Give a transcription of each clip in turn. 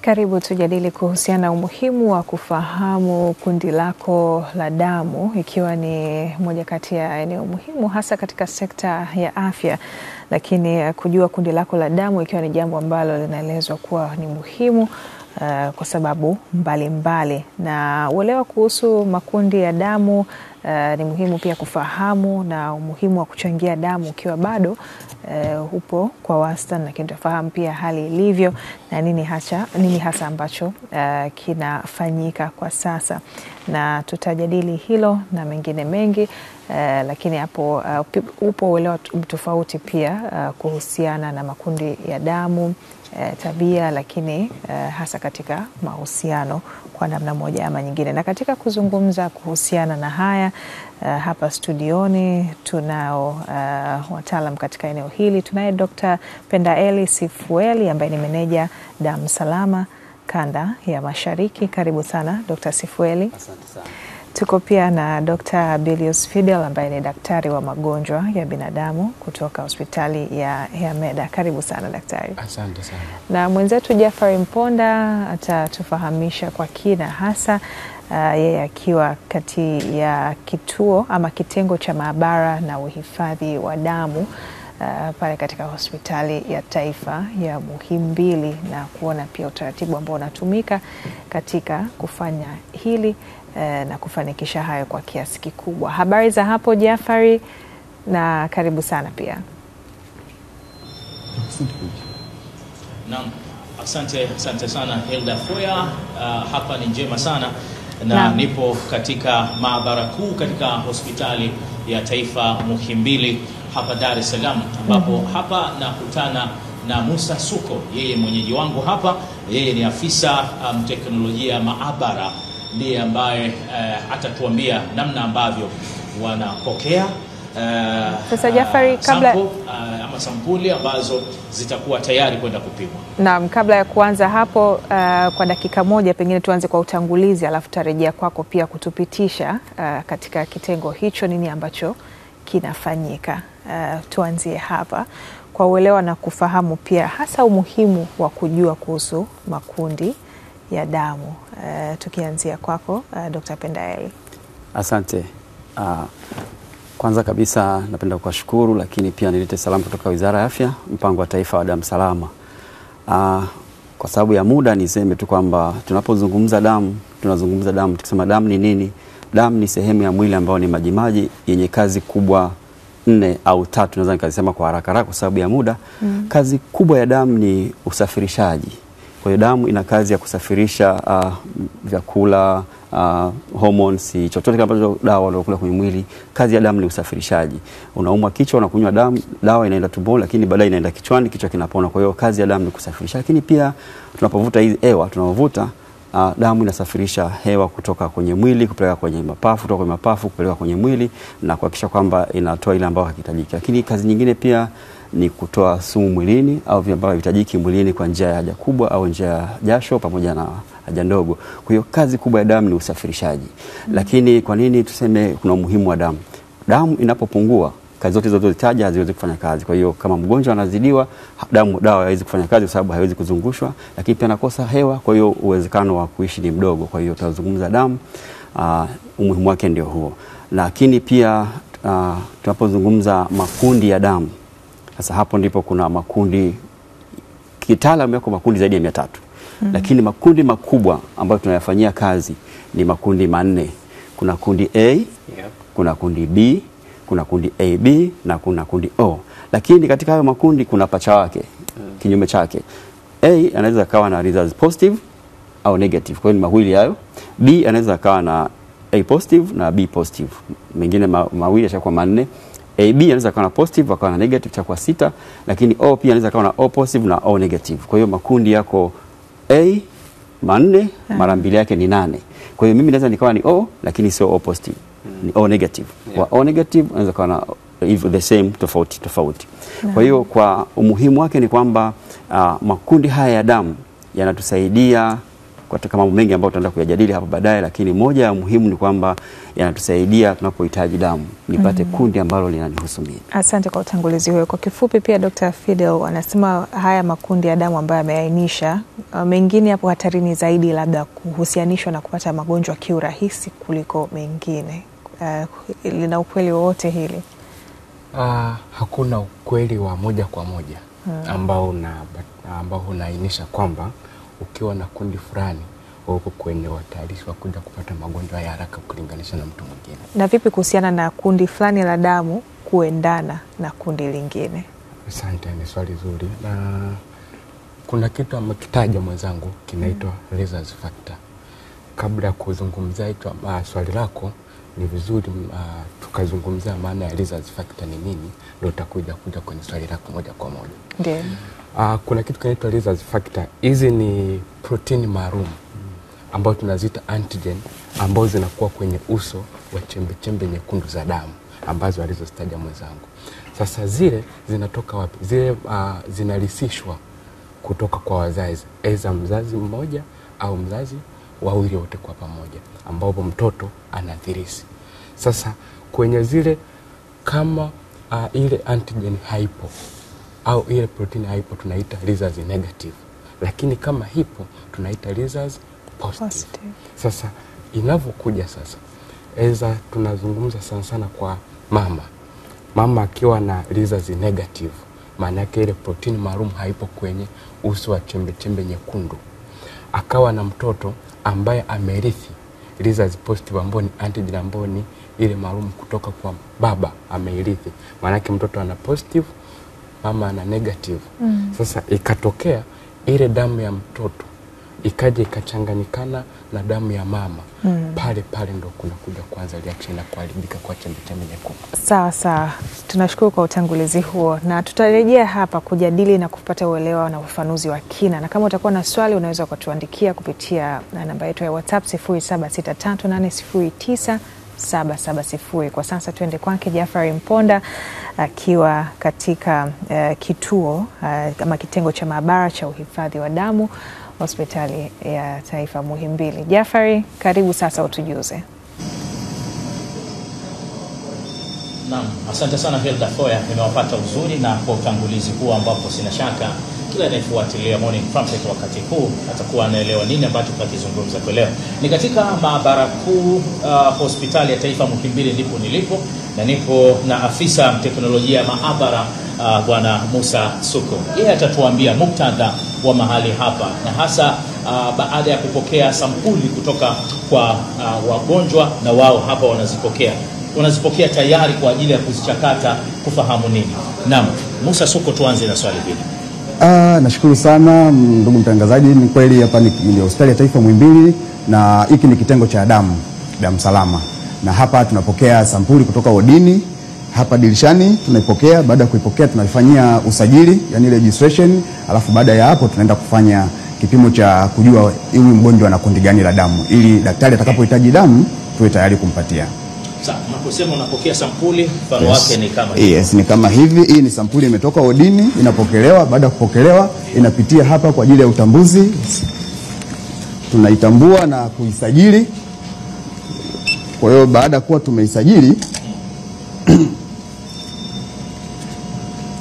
Karibu tujadili kuhusiana na umuhimu wa kufahamu kundi lako la damu, ikiwa ni moja kati ya eneo muhimu hasa katika sekta ya afya, lakini kujua kundi lako la damu ikiwa ni jambo ambalo linaelezwa kuwa ni muhimu kwa sababu mbalimbali. Na uelewa kuhusu makundi ya damu ni muhimu pia kufahamu, na umuhimu wa kuchangia damu ukiwa bado upo kwa wastani, lakini tufahamu pia hali ilivyo na nini hasa ambacho kinafanyika kwa sasa, na tutajadili hilo na mengine mengi. Lakini hapo upo uelewa tofauti pia kuhusiana na makundi ya damu, tabia, lakini hasa katika mahusiano kwa namna moja ama nyingine. Na katika kuzungumza kuhusiana na haya hapa studioni tunao wataalam katika eneo hili. Tunaye Dr. Pendaeli Sifueli ambaye ni meneja damu salama kanda ya Mashariki. Karibu sana Dr. Sifueli. Asante sana. Tuko pia na Dr. Bilius Fidel ambaye ni daktari wa magonjwa ya binadamu kutoka hospitali ya Hemeda. Karibu sana daktari. Asante sana. Na mwenzetu Jafari Mponda atatufahamisha kwa kina hasa yeye akiwa kati ya kituo ama kitengo cha maabara na uhifadhi wa damu pale katika hospitali ya taifa ya Muhimbili, na kuona pia utaratibu ambao unatumika katika kufanya hili na kufanikisha hayo kwa kiasi kikubwa. Habari za hapo Jafari, na karibu sana pia. Naam, asante sana Hilda Foya. Hapa ni njema sana na nipo katika maabara kuu katika hospitali ya taifa Muhimbili hapa Dar es Salaam, ambapo hapa nakutana na Musa Suko, yeye mwenyeji wangu hapa. Yeye ni afisa teknolojia maabara, ndiye ambaye atatuambia namna ambavyo wanapokea sasa Jafari, kabla ama sampuli ambazo zitakuwa tayari kwenda kupimwa. Naam, kabla ya kuanza hapo kwa dakika moja pengine tuanze kwa utangulizi, alafu tarejea kwako pia kutupitisha katika kitengo hicho nini ambacho kinafanyika. Tuanzie hapa kwa uelewa na kufahamu pia hasa umuhimu wa kujua kuhusu makundi ya damu. Tukianzia kwako Dr. Pendaeli. Asante. Kwanza kabisa napenda kuwashukuru, lakini pia nilete salamu kutoka Wizara ya Afya, mpango wa taifa wa damu salama. Kwa sababu ya muda niseme tu kwamba tunapozungumza damu, tunazungumza damu. Tukisema damu ni nini? Damu ni sehemu ya mwili ambao ni majimaji yenye kazi kubwa 4 au 3, naweza nikasema kwa haraka kwa sababu ya muda. Kazi kubwa ya damu ni usafirishaji. Kwa hiyo damu ina kazi ya kusafirisha vyakula, hormones, chochote kama dawa unakula kwenye mwili. Kazi ya damu ni usafirishaji. Unaumwa kichwa, unakunywa damu, dawa inaenda tumboni, lakini baadaye inaenda kichwani, kichwa kinapona. Kwa hiyo kazi ya damu ni kusafirisha. Lakini pia tunapovuta hizi hewa, tunapovuta damu inasafirisha hewa kutoka kwenye mwili kupeleka kwenye mapafu, kutoka kwenye mapafu kupeleka kwenye mwili, na kuhakikisha kwamba inatoa ile ambayo hakihitajiki. Lakini kazi nyingine pia ni kutoa sumu mwilini au vile ambavyo havihitajiki mwilini kwa njia ya haja kubwa au njia ya jasho pamoja na haja ndogo. Kwa hiyo kazi kubwa ya damu ni usafirishaji. Lakini kwa nini tuseme kuna umuhimu wa damu? Damu inapopungua, kazi zote zilizotaja haziwezi kufanya kazi. Kwa hiyo kama mgonjwa anazidiwa, dawa haiwezi kufanya kazi kwa sababu haiwezi kuzungushwa, lakini pia anakosa hewa, kwa hiyo uwezekano wa kuishi ni mdogo. Kwa hiyo tunazungumza damu, umuhimu wake ndio huo. Lakini pia tunapozungumza makundi ya damu, sasa hapo ndipo kuna makundi, kitaalamu yako makundi zaidi ya 300. Lakini makundi makubwa ambayo tunayafanyia kazi ni makundi 4. Kuna kundi A, kuna kundi B, kuna kundi AB na kuna kundi O. Lakini katika hayo makundi kuna pacha wake, kinyume chake. A anaweza kawa na results positive au negative. Kwa hiyo ni mawili hayo. B anaweza kawa na A positive na B positive. Mengine mawili yashakuwa 4. AB anaweza kawa na positive akawa na negative chakuwa 6, lakini O pia anaweza kawa na O positive na O negative. Kwa hiyo makundi yako A 4 mara 2 yake ni 8. Kwa hiyo mimi naweza nikawa ni O lakini sio O positive, ni O negative. Kwa O negative anaweza kawa na the same tofauti. Kwa hiyo kwa umuhimu wake ni kwamba makundi haya ya damu yanatusaidia katika mambo mengi ambayo tutaenda kuyajadili hapo baadaye, lakini moja ya muhimu ni kwamba yanatusaidia tunapohitaji damu nipate kundi ambalo linanihusu mimi. Asante kwa utangulizi huo. Kwa kifupi pia Dr. Fidel anasema haya makundi ya damu ambayo ameainisha, mengine hapo hatarini zaidi labda kuhusianishwa na kupata magonjwa kiurahisi kuliko mengine. Lina ukweli wowote hili? Hakuna ukweli wa moja kwa moja ambao unaainisha kwamba ukiwa na kundi fulani uko kwenye hatari wa kuja kupata magonjwa ya haraka kulinganisha na mtu mwingine. Na vipi kuhusiana na kundi fulani la damu kuendana na kundi lingine? Asante, ni swali zuri. Na kuna kitu amekitaja mwenzangu kinaitwa rhesus factor. Kabla ya kuzungumzia hicho swali lako, ni vizuri tukazungumzia maana ya rhesus factor ni nini, ndio utakuja kwenye swali lako moja kwa moja. Ndio. Kuna kitu kinaitwa rhesus factor. Hizi ni protein maalum ambazo tunaziita antigen, ambazo zinakuwa kwenye uso wa chembe nyekundu za damu ambazo alizozitaja mwenzangu. Sasa zile zinatoka wapi? Zile zinalisishwa kutoka kwa wazazi, aidha mzazi mmoja au mzazi wawili wote kwa pamoja, ambapo mtoto anathirisi. Sasa kwenye zile kama ile antigen haipo au ile protein haipo, tunaita rhesus negative, lakini kama hipo tunaita rhesus positive. Sasa inavyokuja sasa, aidha tunazungumza sana kwa mama akiwa na rhesus negative, maana yake ile protein maalum haipo kwenye uso wa chembe nyekundu, akawa na mtoto ambaye amerithi rhesus positive ambayo ni antigen ambayo ni ile maalum kutoka kwa baba amerithi, maana yake mtoto ana positive, mama ana negative. Sasa ikatokea ile damu ya mtoto ikaja ikachanganyikana na damu ya mama, pale ndo kunakuja kwanza reaction na kuharibika kwa chembe nyekundu. Sawa. Tunashukuru kwa utangulizi huo, na tutarejea hapa kujadili na kupata uelewa na ufafanuzi wa kina. Na kama utakuwa na swali unaweza kutuandikia kupitia namba yetu ya WhatsApp 0763809770. Kwa sasa tuende kwake Jafari Mponda akiwa katika kituo kama kitengo cha maabara cha uhifadhi wa damu Hospitali ya Taifa Muhimbili. Jafari, karibu sasa utujuze. Naam, asante sana Hilda Foya, nimewapata uzuri na kwa utangulizi huu ambapo sina shaka kila anayefuatilia Morning Trumpet wakati huu atakuwa anaelewa nini ambacho tunakizungumza kwa leo. Ni katika maabara kuu Hospitali ya Taifa Muhimbili ndipo nilipo, na nipo na afisa teknolojia ya maabara Bwana Musa Suko. Yeye atatuambia muktadha wa mahali hapa, na hasa baada ya kupokea sampuli kutoka kwa wagonjwa, na wao hapa wanazipokea tayari kwa ajili ya kuzichakata kufahamu nini. Naam, Musa Suko, tuanze na swali hili. Nashukuru sana ndugu mtangazaji. Ni kweli hapa ni Hospitali ya Taifa Muhimbili, na hiki ni kitengo cha damu salama, na hapa tunapokea sampuli kutoka wodini. Hapa dirishani tunaipokea, baada ya kuipokea tunaifanyia usajili, yani registration, alafu baada ya hapo tunaenda kufanya kipimo cha kujua huyu mgonjwa ana kundi gani la damu, ili daktari atakapohitaji damu tuwe tayari kumpatia. Sasa unaposema unapokea sampuli, mfano wake ni kama hivi. Yes, ni kama hivi. Hii ni sampuli imetoka wodini, inapokelewa. Baada ya kupokelewa inapitia hapa kwa ajili ya utambuzi. Tunaitambua na kuisajili. Kwa hiyo baada kuwa tumeisajili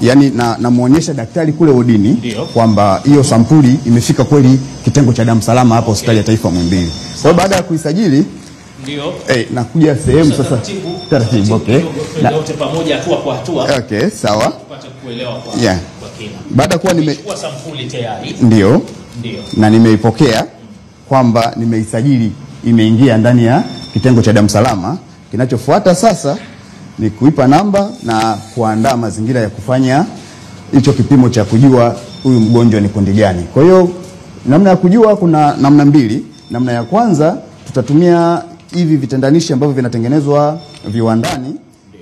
yani namuonyesha daktari kule wodini kwamba hiyo sampuli imefika kweli kitengo cha damu salama hapa Hospitali ya Taifa Muhimbili. Kwa hiyo baada ya kuisajili nakuja sehemu sasa taratibu. Na wote pamoja hatua kwa hatua. Sawa. Tupate kuelewa kwa kina. Baada kuwa nimechukua sampuli tayari. Ndio. Na nimeipokea kwamba nimeisajili, imeingia ndani ya kitengo cha damu salama. Kinachofuata sasa ni kuipa namba na kuandaa mazingira ya kufanya hicho kipimo cha kujua huyu mgonjwa ni kundi gani. Kwa hiyo namna ya kujua kuna namna mbili. Namna ya kwanza tutatumia hivi vitendanishi ambavyo vinatengenezwa viwandani.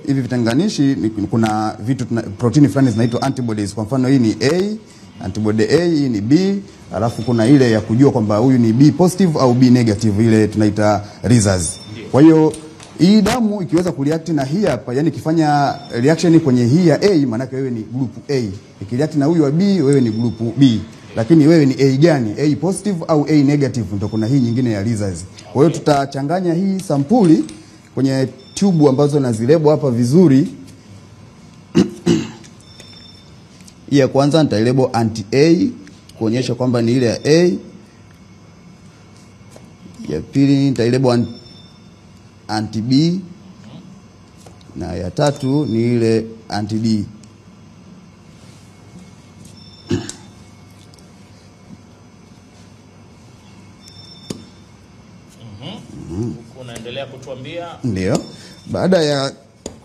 Hivi vitendanishi kuna vitu proteini fulani zinaitwa antibodies. Kwa mfano hii ni A, antibody A, hii ni B, alafu kuna ile ya kujua kwamba huyu ni B positive au B negative, ile tunaita rhesus. Kwa hiyo hii damu ikiweza kureact na hii hapa, yani ikifanya reaction kwenye hii ya A, maana yake wewe ni group A. Ikireact na huyu wa B, wewe ni group B. lakini wewe ni A gani, A positive au A negative, ndio kuna hii nyingine ya results. Kwa hiyo tutachanganya hii sampuli kwenye tube ambazo nazilebo hapa vizuri. Hii ya kwanza nitailebo anti A kuonyesha kwamba ni ile ya A. Ya pili nitailebo anti B, na ya tatu ni ile anti D. Unaendelea kutuambia? Ndio. Baada ya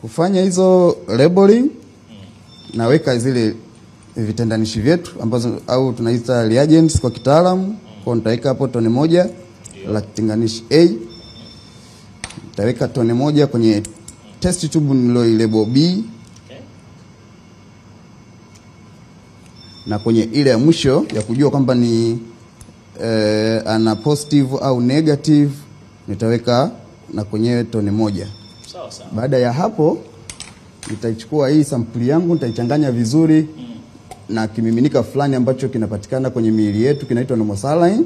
kufanya hizo labeling, naweka zile vitendanishi vyetu ambazo au tunaita reagents kwa kitaalamu. Kwa nitaweka hapo tone moja la kitenganishi A. Nitaweka tone moja kwenye test tube niloilebo B. Na kwenye ile ya mwisho ya kujua kwamba ni ana positive au negative, nitaweka na kwenye tone moja. Sawa sawa. Baada ya hapo nitaichukua hii sampuli yangu, nitaichanganya vizuri na kimiminika fulani ambacho kinapatikana kwenye miili yetu, kinaitwa normal saline.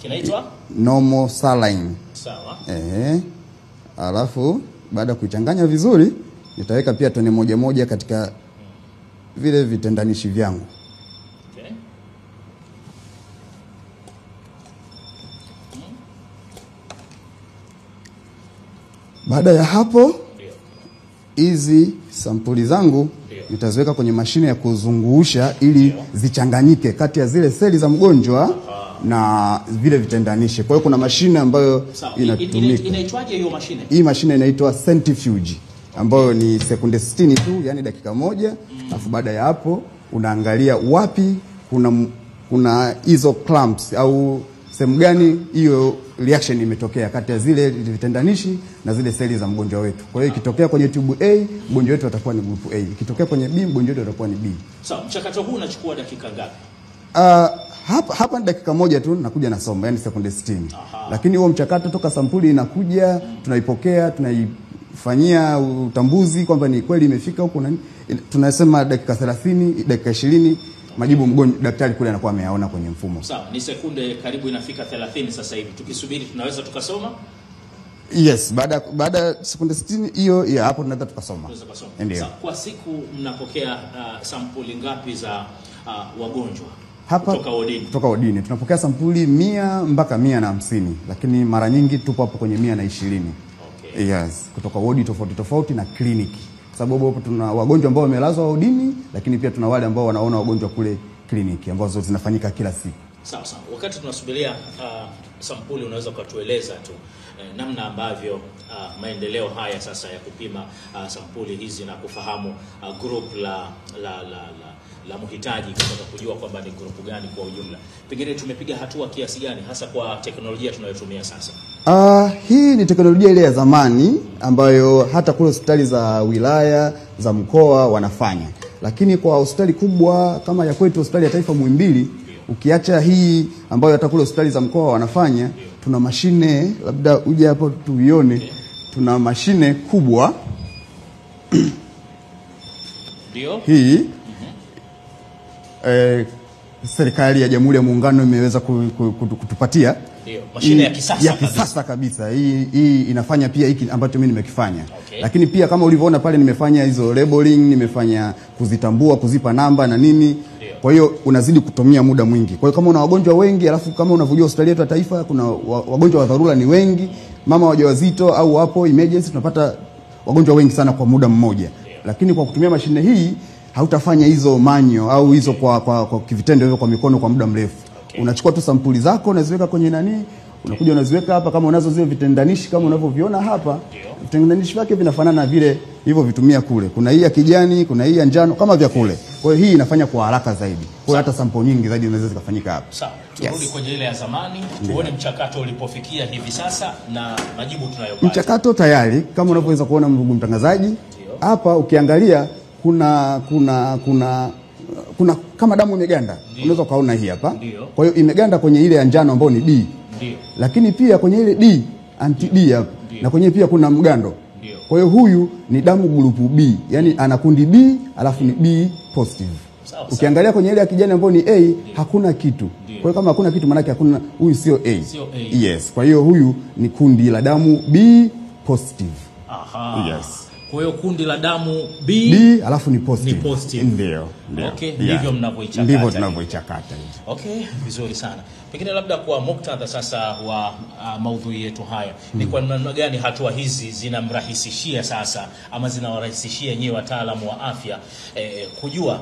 Kinaitwa normal saline. Sawa. Alafu baada ya kuichanganya vizuri, nitaweka pia tone moja moja katika vile vitendanishi vyangu. Okay. Baada ya hapo, hizi sampuli zangu nitaziweka kwenye mashine ya kuzungusha ili zichanganyike kati ya zile seli za mgonjwa na vile vitendanishi. Kwa hiyo kuna mashine ambayo inatumika. Inaitwaje hiyo mashine? Hii mashine inaitwa centrifuge, ambayo ni sekunde 60 tu, yani dakika moja. Alafu baada ya hapo unaangalia wapi kuna hizo clamps au sehemu gani hiyo reaction imetokea kati ya zile vitendanishi na zile seli za mgonjwa wetu. Kwa hiyo ikitokea kwenye tube A, mgonjwa wetu atakuwa ni group A. Ikitokea kwenye B, mgonjwa wetu atakuwa ni B. Sawa, mchakato huu unachukua dakika ngapi? Hapa ni dakika moja tu nakuja nasoma, yani sekunde 60. Lakini huo mchakato toka sampuli inakuja, tunaipokea, tunaifanyia utambuzi kwamba ni kweli imefika huko, tunasema dakika 30, dakika 20 majibu mgonjwa daktari kule anakuwa ameyaona kwenye mfumo. Sawa, ni sekunde karibu inafika 30 sasa hivi. Tukisubiri tunaweza tukasoma? Yes, baada sekunde 60 hiyo ya hapo tunaweza tukasoma. Ndio. Sawa, kwa siku mnapokea sampuli ngapi za wagonjwa? Hapa kutoka wodini tunapokea sampuli 100 mpaka 150, lakini mara nyingi tupo hapo kwenye 120. Okay. Yes, kutoka wodi tofauti na kliniki. Sababu hapo tuna wagonjwa ambao wamelazwa wodini, lakini pia tuna wale ambao wanaona wagonjwa kule kliniki ambazo zinafanyika kila siku. Sawa sawa. Wakati tunasubiria sampuli, unaweza kutueleza tu namna ambavyo maendeleo haya sasa ya kupima sampuli hizi na kufahamu group la mhitaji kutaka kujua kwamba ni group gani kwa ujumla. Pengine tumepiga hatua kiasi gani hasa kwa teknolojia tunayotumia sasa? Hii ni teknolojia ile ya zamani ambayo hata kule hospitali za wilaya, za mkoa wanafanya. Lakini kwa hospitali kubwa kama ya kwetu hospitali ya Taifa Muhimbili, ukiacha hii ambayo hata kule hospitali za mkoa wanafanya, tuna mashine, labda uje hapo tuione, tuna mashine kubwa. Ndio. Hii serikali ya Jamhuri ya Muungano imeweza kutupatia. Ndio, mashine ya kisasa kabisa. Hii inafanya pia hiki ambacho mimi nimekifanya. Okay. Lakini pia kama ulivyoona pale nimefanya hizo labeling, nimefanya kuzitambua, kuzipa namba na nini. Ndio. Kwa hiyo unazidi kutumia muda mwingi. Kwa hiyo kama una wagonjwa wengi, alafu kama unavyojua hospitali yetu ya taifa kuna wagonjwa wa dharura ni wengi, mama wajawazito au hapo emergency, tunapata wagonjwa wengi sana kwa muda mmoja. Ndio. Lakini kwa kutumia mashine hii hautafanya hizo manyo au hizo kwa kivitendo hivyo kwa mikono kwa muda mrefu. Okay. Unachukua tu sampuli zako unaziweka kwenye nani, unakuja unaziweka hapa, kama unazo zile vitendanishi kama unavyoviona hapa. Vitendanishi vyake vinafanana na vile hivyo vitumia kule. Kuna hii ya kijani, kuna hii ya njano kama vya kule. Kwa hiyo hii inafanya kwa haraka zaidi. Kwa hiyo hata sample nyingi zaidi zinaweza zikafanyika hapa. Sawa. Turudi kwenye ile ya zamani, tuone mchakato ulipofikia hivi sasa na majibu tunayopata. Mchakato tayari kama unavyoweza kuona ndugu mtangazaji. Hapa ukiangalia kuna kama damu imeganda. Unaweza kaona hii hapa. Kwa hiyo imeganda kwenye ile ya njano ambayo ni D. Ndio. Lakini pia kwenye ile D, anti D hapa. Na kwenye pia kuna mgando. Kwa hiyo huyu ni damu group B, yani ana kundi B alafu ni B positive. Ukiangalia kwenye ile ya kijani ambayo ni A, hakuna kitu. Kwa hiyo kama hakuna kitu maana yake hakuna, huyu sio A. Yes. Kwa hiyo huyu ni kundi la damu B positive. Aha. Yes. Kwa hiyo kundi la damu B alafu ni positive. Ni positive. Ndio. Okay, ndivyo mnavyoichakata. Ndivyo tunavyoichakata. Okay, vizuri sana. Pengine labda kwa muktadha sasa wa maudhui yetu haya, ni kwa namna gani hatua hizi zinamrahisishia sasa ama zinawarahisishia nyewe wataalamu wa afya kujua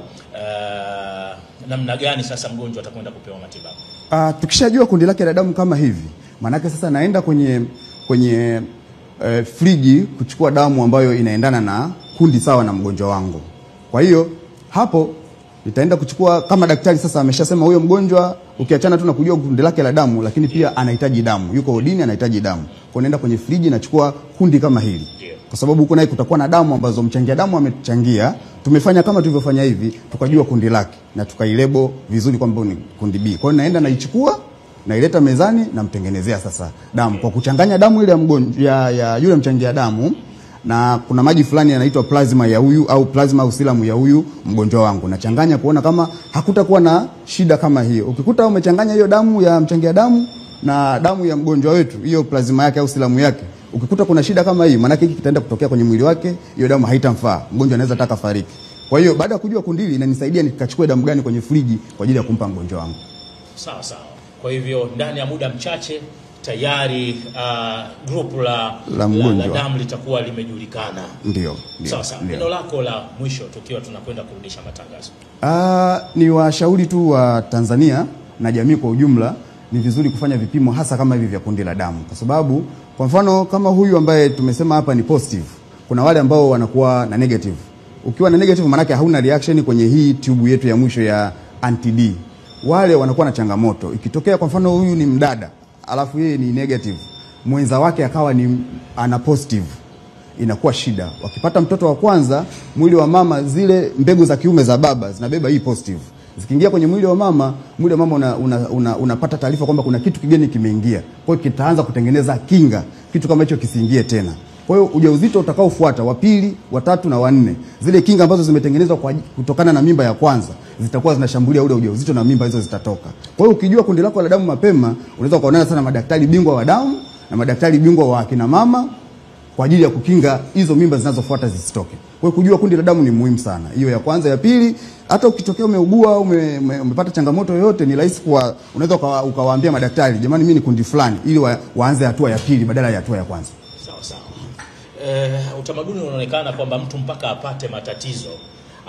namna gani sasa mgonjwa atakwenda kupewa matibabu? Tukishajua kundi lake la damu kama hivi, manake sasa naenda kwenye friji kuchukua damu ambayo inaendana na kundi sawa na mgonjwa wangu. Kwa hiyo hapo nitaenda kuchukua, kama daktari sasa ameshasema huyo mgonjwa ukiachana tu na kujua kundi lake la damu, lakini pia anahitaji damu, yuko odini anahitaji damu. Kwa naenda kwenye friji na chukua kundi kama hili. Kwa sababu huko naye kutakuwa na damu ambazo mchangia damu amechangia. Tumefanya kama tulivyofanya hivi, tukajua kundi lake na tukailebo vizuri kwamba ni kundi B. Kwa hiyo naenda naichukua, naileta mezani na mtengenezea sasa damu kwa kuchanganya damu ile ya mgonjwa ya yule mchangia damu na kuna maji fulani yanaitwa plasma ya huyu au plasma au serum ya huyu mgonjwa wangu. Nachanganya kuona kama hakutakuwa na shida kama hiyo. Ukikuta umechanganya hiyo damu ya mchangia damu na damu ya mgonjwa wetu, hiyo plasma yake au serum yake, ukikuta kuna shida kama hii, maana hiki kitaenda kutokea kwenye mwili wake, hiyo damu haitamfaa. Mgonjwa anaweza taka fariki. Kwa hiyo baada ya kujua kundi hili inanisaidia nikachukue damu gani kwenye friji kwa ajili ya kumpa mgonjwa wangu. Sawa sawa. Kwa hivyo ndani ya muda mchache tayari grupu la damu litakuwa limejulikana. Ndio. Sawa sawa. Neno lako la mwisho tukiwa tunakwenda kurudisha matangazo. Ni washauri tu wa Tanzania na jamii kwa ujumla, ni vizuri kufanya vipimo hasa kama hivi vya kundi la damu. Kwa sababu kwa mfano kama huyu ambaye tumesema hapa ni positive, kuna wale ambao wanakuwa na negative. Ukiwa na negative maana yake hauna reaction kwenye hii tube yetu ya mwisho ya anti-D. Wale wanakuwa na changamoto. Ikitokea kwa mfano huyu ni mdada, alafu yeye ni negative, mwenza wake akawa ni ana positive, inakuwa shida. Wakipata mtoto wa kwanza, mwili wa mama, zile mbegu za kiume za baba zinabeba hii positive. Zikiingia kwenye mwili wa mama unapata taarifa kwamba kuna kitu kigeni kimeingia. Kwa hiyo kitaanza kutengeneza kinga, kitu kama hicho kisiingie tena. Kwa hiyo ujauzito utakaofuata wa pili, wa tatu na wa nne, zile kinga ambazo zimetengenezwa kutokana na mimba ya kwanza zitakuwa zinashambulia ule ujauzito na mimba hizo zitatoka. Kwa hiyo ukijua kundi lako la damu mapema, unaweza kuonana sana madaktari bingwa wa damu na madaktari bingwa wa akina mama kwa ajili ya kukinga hizo mimba zinazofuata zisitoke. Kwa hiyo kujua kundi la damu ni muhimu sana. Hiyo ya kwanza. Ya pili, hata ukitokea umeugua au umepata changamoto yoyote, ni rahisi kwa unaweza ukawaambia madaktari, jamani mimi ni kundi fulani, ili waanze hatua ya pili badala ya hatua ya kwanza. Sawa sawa. Utamaduni unaonekana kwamba mtu mpaka apate matatizo,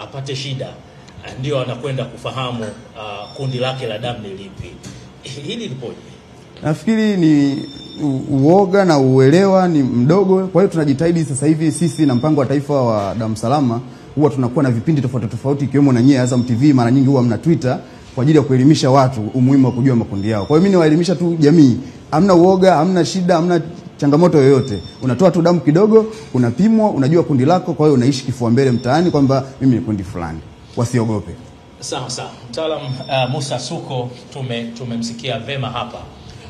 apate shida, ndio anakwenda kufahamu kundi lake la damu ni lipi. Hili lipoje? Nafikiri ni uoga na uelewa ni mdogo. Kwa hiyo tunajitahidi sasa hivi sisi na mpango wa taifa wa damu salama, huwa tunakuwa na vipindi tofauti tofauti, ikiwemo na nyie Azam TV, mara nyingi huwa mna Twitter kwa ajili ya kuelimisha watu umuhimu wa kujua makundi yao. Kwa hiyo mimi niwaelimisha tu jamii, hamna uoga, hamna shida, hamna changamoto yoyote. Unatoa tu damu kidogo, unapimwa, unajua kundi lako, kwa hiyo unaishi kifua mbele mtaani kwamba mimi ni kundi fulani. Wasiogope. Sawa sawa. Mtaalam Musa Suko tumemsikia vema hapa.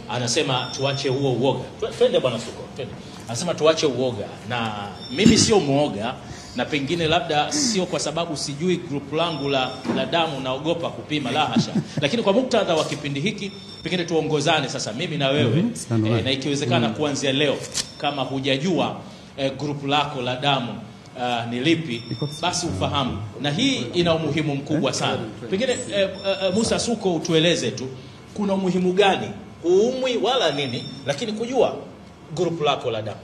Anasema tuache huo uoga. Twende bwana Suko, twende. Anasema tuache uoga, na mimi sio muoga, na pengine labda sio kwa sababu sijui group langu la damu naogopa kupima, la hasha. Lakini kwa muktadha wa kipindi hiki pengine tuongozane sasa mimi na wewe na ikiwezekana kuanzia leo, kama hujajua group lako la damu ni lipi, basi ufahamu, na hii ina umuhimu mkubwa sana. Pengine Musa Suko, utueleze tu kuna umuhimu gani, uumwi wala nini, lakini kujua group lako la damu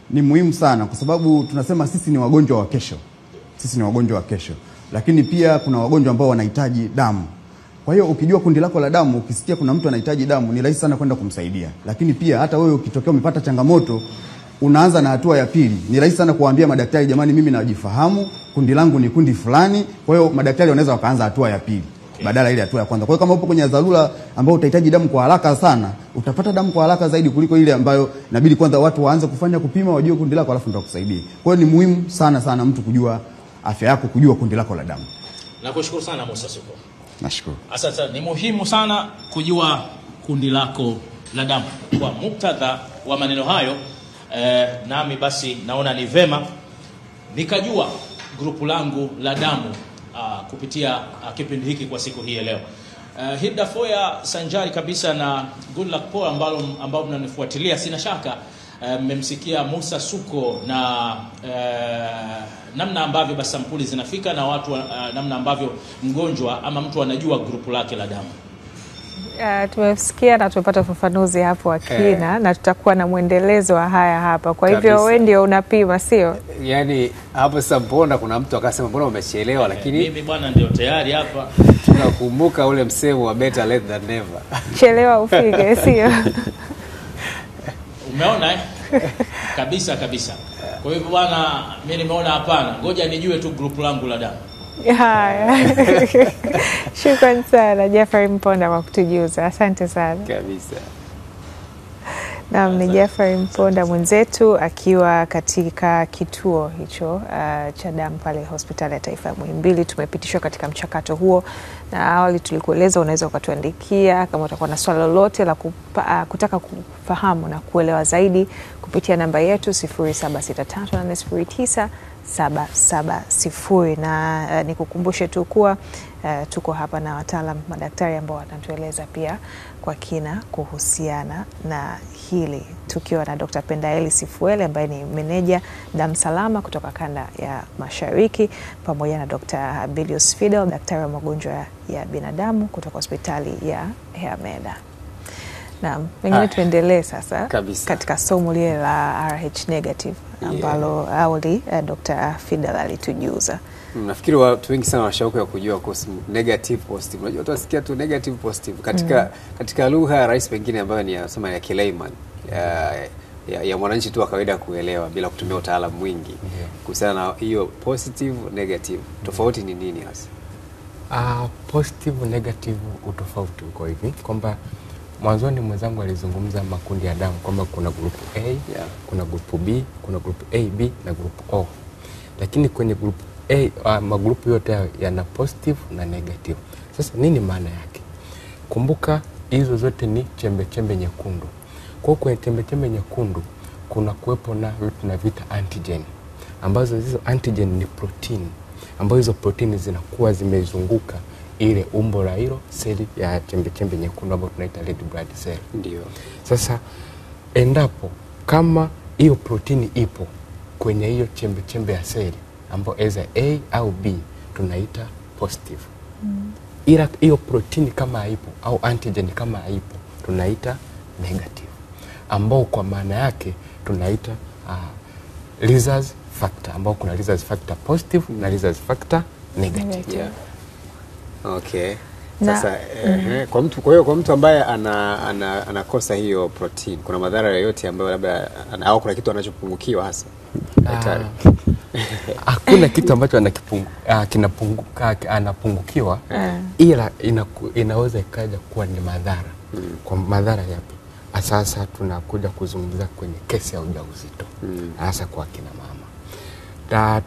ni muhimu sana, kwa sababu tunasema sisi ni wagonjwa wa kesho. Sisi ni wagonjwa wa kesho. Lakini pia kuna wagonjwa ambao wanahitaji damu. Kwa hiyo ukijua kundi lako la damu, ukisikia kuna mtu anahitaji damu, ni rahisi sana kwenda kumsaidia. Lakini pia hata wewe ukitokea umepata changamoto, unaanza na hatua ya pili. Ni rahisi sana kuwaambia madaktari, jamani mimi najifahamu, kundi langu ni kundi fulani. Kwa hiyo madaktari wanaweza wakaanza hatua ya pili badala ile hatua ya kwanza. Kwa hiyo kama upo kwenye dharura ambao utahitaji damu kwa haraka sana, utapata damu kwa haraka zaidi kuliko ile ambayo inabidi kwanza watu waanze kufanya kupima, wajue kundi lako alafu ndio kukusaidia. Kwa hiyo ni muhimu sana sana mtu kujua afya yako, kujua kundi lako la damu. Nakushukuru sana Musa Suko. Nashukuru. Asante. Ni muhimu sana kujua kundi lako la damu. Kwa muktadha wa maneno hayo, nami basi naona ni vema nikajua grupu langu la damu kupitia kipindi hiki kwa siku hii ya leo. Hilda Foya, sanjari kabisa na Goodluck Paul ambao mnanifuatilia, sina shaka mmemsikia Musa Suko na namna ambavyo basi sampuli zinafika na watu namna ambavyo mgonjwa ama mtu anajua grupu lake la damu. Tumesikia na tumepata ufafanuzi hapo wa kina na tutakuwa na mwendelezo wa haya hapa. Kwa hivyo wewe ndio unapima, sio? Yaani hapo sasa mbona kuna mtu akasema mbona umechelewa, lakini mimi bwana ndio tayari hapa. Tunakumbuka ule msemo wa better late than never. Chelewa ufike, sio? Umeona kabisa. Kwa hivyo bwana, mimi nimeona hapana, ngoja nijue tu grupu langu la damu. Shukrani sana Jeffrey Mponda kwa kutujuza. Asante sana. Kabisa. Naam, ni Jeffrey Mponda mwenzetu akiwa katika kituo hicho cha damu pale hospitali ya taifa ya Muhimbili. Tumepitishwa katika mchakato huo, na awali tulikueleza unaweza ukatuandikia kama utakuwa na swali lolote la kutaka kufahamu na kuelewa zaidi kupitia namba yetu 0763809770. Na nikukumbushe tu kuwa tuko hapa na wataalamu madaktari ambao wanatueleza pia kwa kina kuhusiana na hili, tukiwa na Dr. Pendaeli Sifuele ambaye ni meneja damu salama kutoka kanda ya Mashariki, pamoja na Dr. Abilius Fidel, daktari wa magonjwa ya binadamu kutoka hospitali ya Heameda. Naam, pengine tuendelee sasa katika somo lile la RH negative ambalo awali Dr. Fidel alitujuza. Nafikiri watu wengi sana wanashauku ya kujua kuhusu negative positive. Unajua watu wasikia tu negative positive katika lugha ya rais pengine ambayo ni nasema ya kilayman ya mwananchi tu wa kawaida kuelewa bila kutumia utaalamu mwingi. Kuhusiana na hiyo positive negative, tofauti ni nini hasa? Positive negative utofauti uko hivi kwamba mwanzoni mwenzangu alizungumza makundi ya damu kwamba kuna grupu A, kuna grupu B, kuna grupu AB na grupu O. Lakini kwenye grupu A magrupu yote yana positive na negative. Sasa nini maana yake? Kumbuka hizo zote ni chembe nyekundu. Kwa kwenye chembe nyekundu kuna kuwepo na vitu tunavita antigen, ambazo hizo antigen ni protein, ambazo hizo protein zinakuwa zimezunguka ile umbo la hilo seli ya chembe nyekundu ambayo tunaita red blood cell. Ndio. Sasa endapo kama hiyo protein ipo kwenye hiyo chembe ya seli ambayo either A au B tunaita positive. Ila hiyo protein kama haipo au antigen kama haipo tunaita negative, ambao kwa maana yake tunaita Rhesus factor, ambao kuna Rhesus factor positive na Rhesus factor negative. Yeah. Okay. Sasa kwa mtu ambaye anakosa hiyo protein, kuna madhara yoyote ambayo labda au kuna kitu anachopungukiwa hasa? Daktari. Hakuna kitu ambacho anapungukiwa, ila inaweza ikaja kuwa ni madhara. Kwa madhara yapi? Sasa tunakuja kuzungumza kwenye kesi ya ujauzito, hasa kwa kina mama.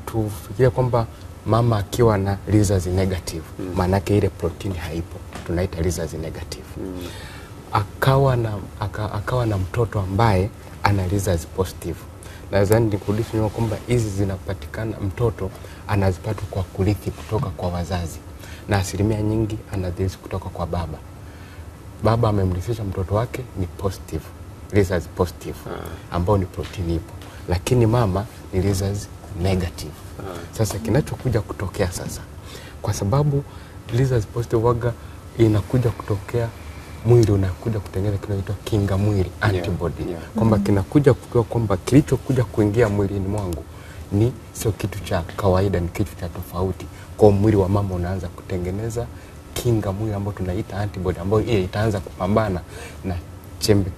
Tufikirie kwamba mama akiwa na Rhesus negative, maana yake ile protein haipo, tunaita Rhesus negative. Akawa na mtoto ambaye ana Rhesus positive. Nadhani nikurudishe nyuma kwamba hizi zinapatikana, mtoto anazipata kwa kurithi kutoka kwa wazazi, na asilimia nyingi anadhirithi kutoka kwa baba. Baba amemrithisha mtoto wake ni positive, Rhesus positive, ambao ni protein ipo, lakini mama ni Rhesus negative. Sasa kinachokuja kutokea sasa, kwa sababu Rhesus positive waga inakuja kutokea, mwili unakuja kutengeneza kinaitwa kinga mwili, antibody. Kwamba kinakuja kutoka kwamba kilichokuja kuingia mwilini mwangu ni sio kitu cha kawaida, ni kitu cha tofauti. Kwa mwili wa mama unaanza kutengeneza kinga mwili ambayo tunaita antibody, ambayo ile itaanza kupambana na chembe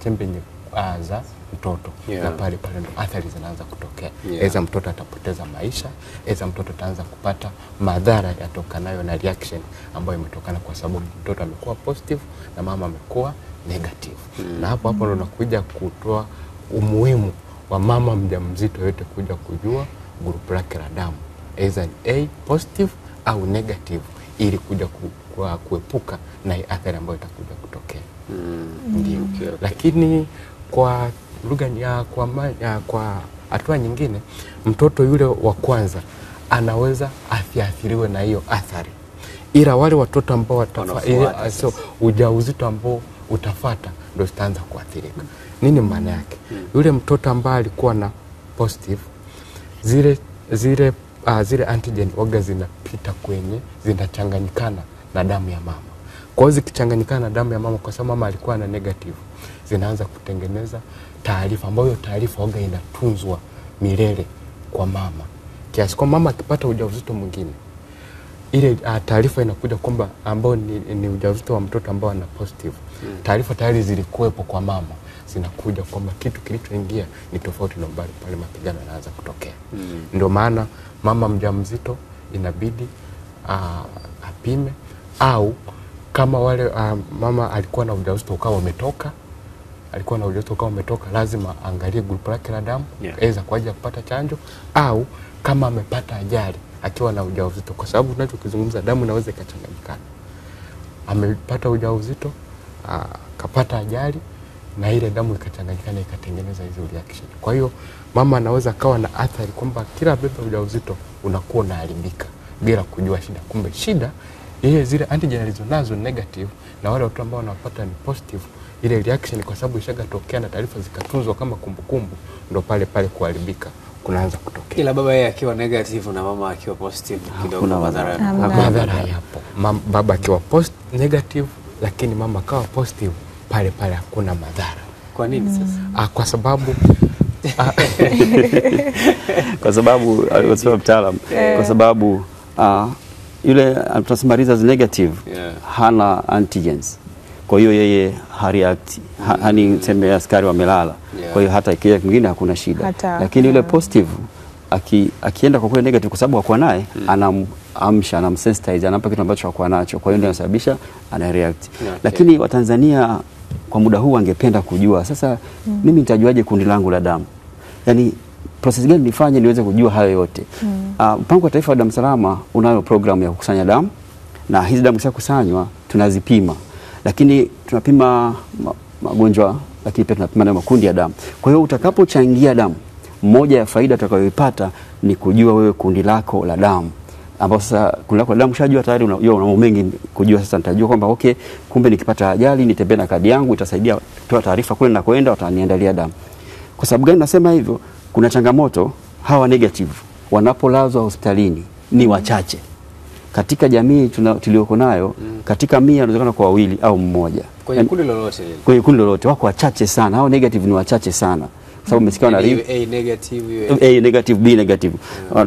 za mtoto. Na pale ndo athari zinaanza kutokea. Eza mtoto atapoteza maisha, eza mtoto ataanza kupata madhara yatokanayo na reaction ambayo imetokana kwa sababu mtoto amekuwa positive na mama amekuwa negative. Na hapo ndo nakuja kutoa umuhimu wa mama mjamzito yote kuja kujua grupu lake la damu, eza A positive au negative, ili kuja kuepuka na athari ambayo itakuja kutokea. Ndio. Lakini kwa lugha kwa hatua nyingine, mtoto yule wa kwanza anaweza asiathiriwe na hiyo athari, ila wale watoto ambao ujauzito ambao utafata ndio zitaanza kuathirika. Nini maana yake? Yule mtoto ambaye alikuwa na positive, zile antigen waga zinapita zinachanganyikana na damu ya mama. Kwa hiyo zikichanganyikana na damu ya mama, kwa sababu mama alikuwa na negative, zinaanza kutengeneza taarifa ambayo taarifa waga inatunzwa milele kwa mama. Kiasi kwa mama akipata ujauzito mwingine, ile taarifa inakuja kwamba ambao ni ujauzito wa mtoto ambao ana positive. Taarifa tayari zilikuwepo kwa mama, zinakuja kwamba kitu kilichoingia ni tofauti na pale mapigano yanaanza kutokea. Ndio maana mama mjamzito inabidi apime, au kama wale mama alikuwa na ujauzito ukawa umetoka, lazima angalie grupu lake la damu, aidha kwa ajili ya kupata chanjo, au kama amepata ajali akiwa na ujauzito, kwa sababu tunachokizungumza damu inaweza ikachanganyikana. Amepata ujauzito, kapata ajali, na ile damu ikachanganyikana ikatengeneza hizo reaction. Kwa hiyo mama anaweza kawa na athari kwamba kila beba ujauzito unakuwa unaharibika bila kujua shida. Kumbe shida yeye zile antigen alizonazo negative, na wale watu ambao wanapata ni positive, ile reaction kwa sababu ishagatokea na taarifa zikatunzwa kama kumbukumbu, ndio pale kuharibika kunaanza kutokea. Kila baba yeye akiwa negative na mama akiwa positive, kidogo madhara yapo. Baba akiwa negative lakini mama akawa positive, pale hakuna madhara. Kwa nini sasa? Kwa sababu kwa sababu alisema mtaalamu, kwa sababu yule tunasema results negative hana antigens. Kwa hiyo yeye hareact, hani sema askari wamelala. Kwa hiyo hata ikiwa mwingine hakuna shida. Lakini yule positive akienda kwa kweli negative, kwa sababu hakuwa naye, anamamsha, anamsensitize, anampa kitu ambacho hakuwa nacho. Kwa hiyo ndio inasababisha ana react. Lakini Watanzania kwa muda huu angependa kujua sasa, mimi nitajuaje kundi langu la damu? Yaani process gani nifanye niweze kujua hayo yote? Mpango wa Taifa wa Damu Salama unayo programu ya kukusanya damu, na hizi damu zishakusanywa tunazipima. Lakini tunapima magonjwa, lakini pia tunapima na makundi ya damu. Kwa hiyo utakapochangia damu, moja ya faida utakayoipata ni kujua wewe kundi lako la damu, ambao sasa kundi lako la damu ushajua tayari, unajua una mengi kujua. Sasa nitajua kwamba okay, kumbe nikipata ajali nitembee na kadi yangu, itasaidia kutoa taarifa kule na kwenda, wataniandalia damu. Kwa sababu gani nasema hivyo? Kuna changamoto, hawa negative wanapolazwa hospitalini ni wachache. Katika jamii tulioko nayo, katika 100 inawezekana kwa 2 au 1. Kwenye kundi lolote lile. Kwenye kundi lolote wako wachache sana. Hao negative ni wachache sana. Kwa sababu umesikia na A negative, B negative.